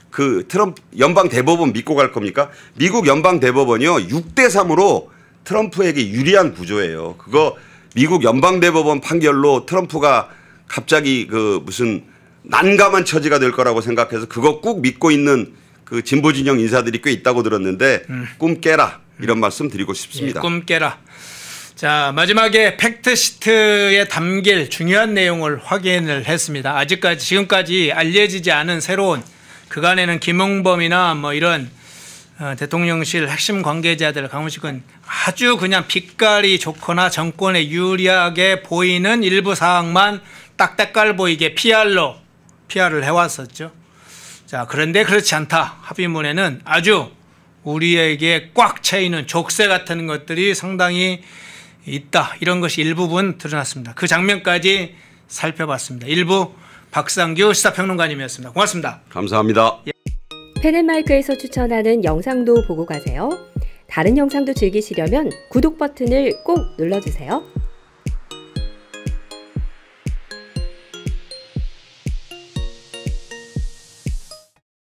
그 트럼프 연방 대법원 믿고 갈 겁니까? 미국 연방 대법원이요 6대3으로 트럼프에게 유리한 구조예요. 그거 미국 연방 대법원 판결로 트럼프가 갑자기 그 무슨 난감한 처지가 될 거라고 생각해서 그거 꾹 믿고 있는 그 진보 진영 인사들이 꽤 있다고 들었는데 꿈 깨라 이런 말씀 드리고 싶습니다. 예, 꿈 깨라. 자 마지막에 팩트시트에 담길 중요한 내용을 확인을 했습니다. 지금까지 알려지지 않은 새로운 그간에는 김용범이나 뭐 이런 대통령실 핵심 관계자들 강훈식은 아주 그냥 빛깔이 좋거나 정권에 유리하게 보이는 일부 사항만 딱 때깔 보이게 PR을 해왔었죠. 자 그런데 그렇지 않다. 합의문에는 아주 우리에게 꽉 차있는 족쇄 같은 것들이 상당히 있다. 이런 것이 일부분 드러났습니다. 그 장면까지 살펴봤습니다. 일부 박상규 시사평론가님이었습니다. 고맙습니다. 감사합니다. 펜앤마이크에서 추천하는 영상도 보고 가세요. 다른 영상도 즐기시려면 구독 버튼을 꼭 눌러주세요.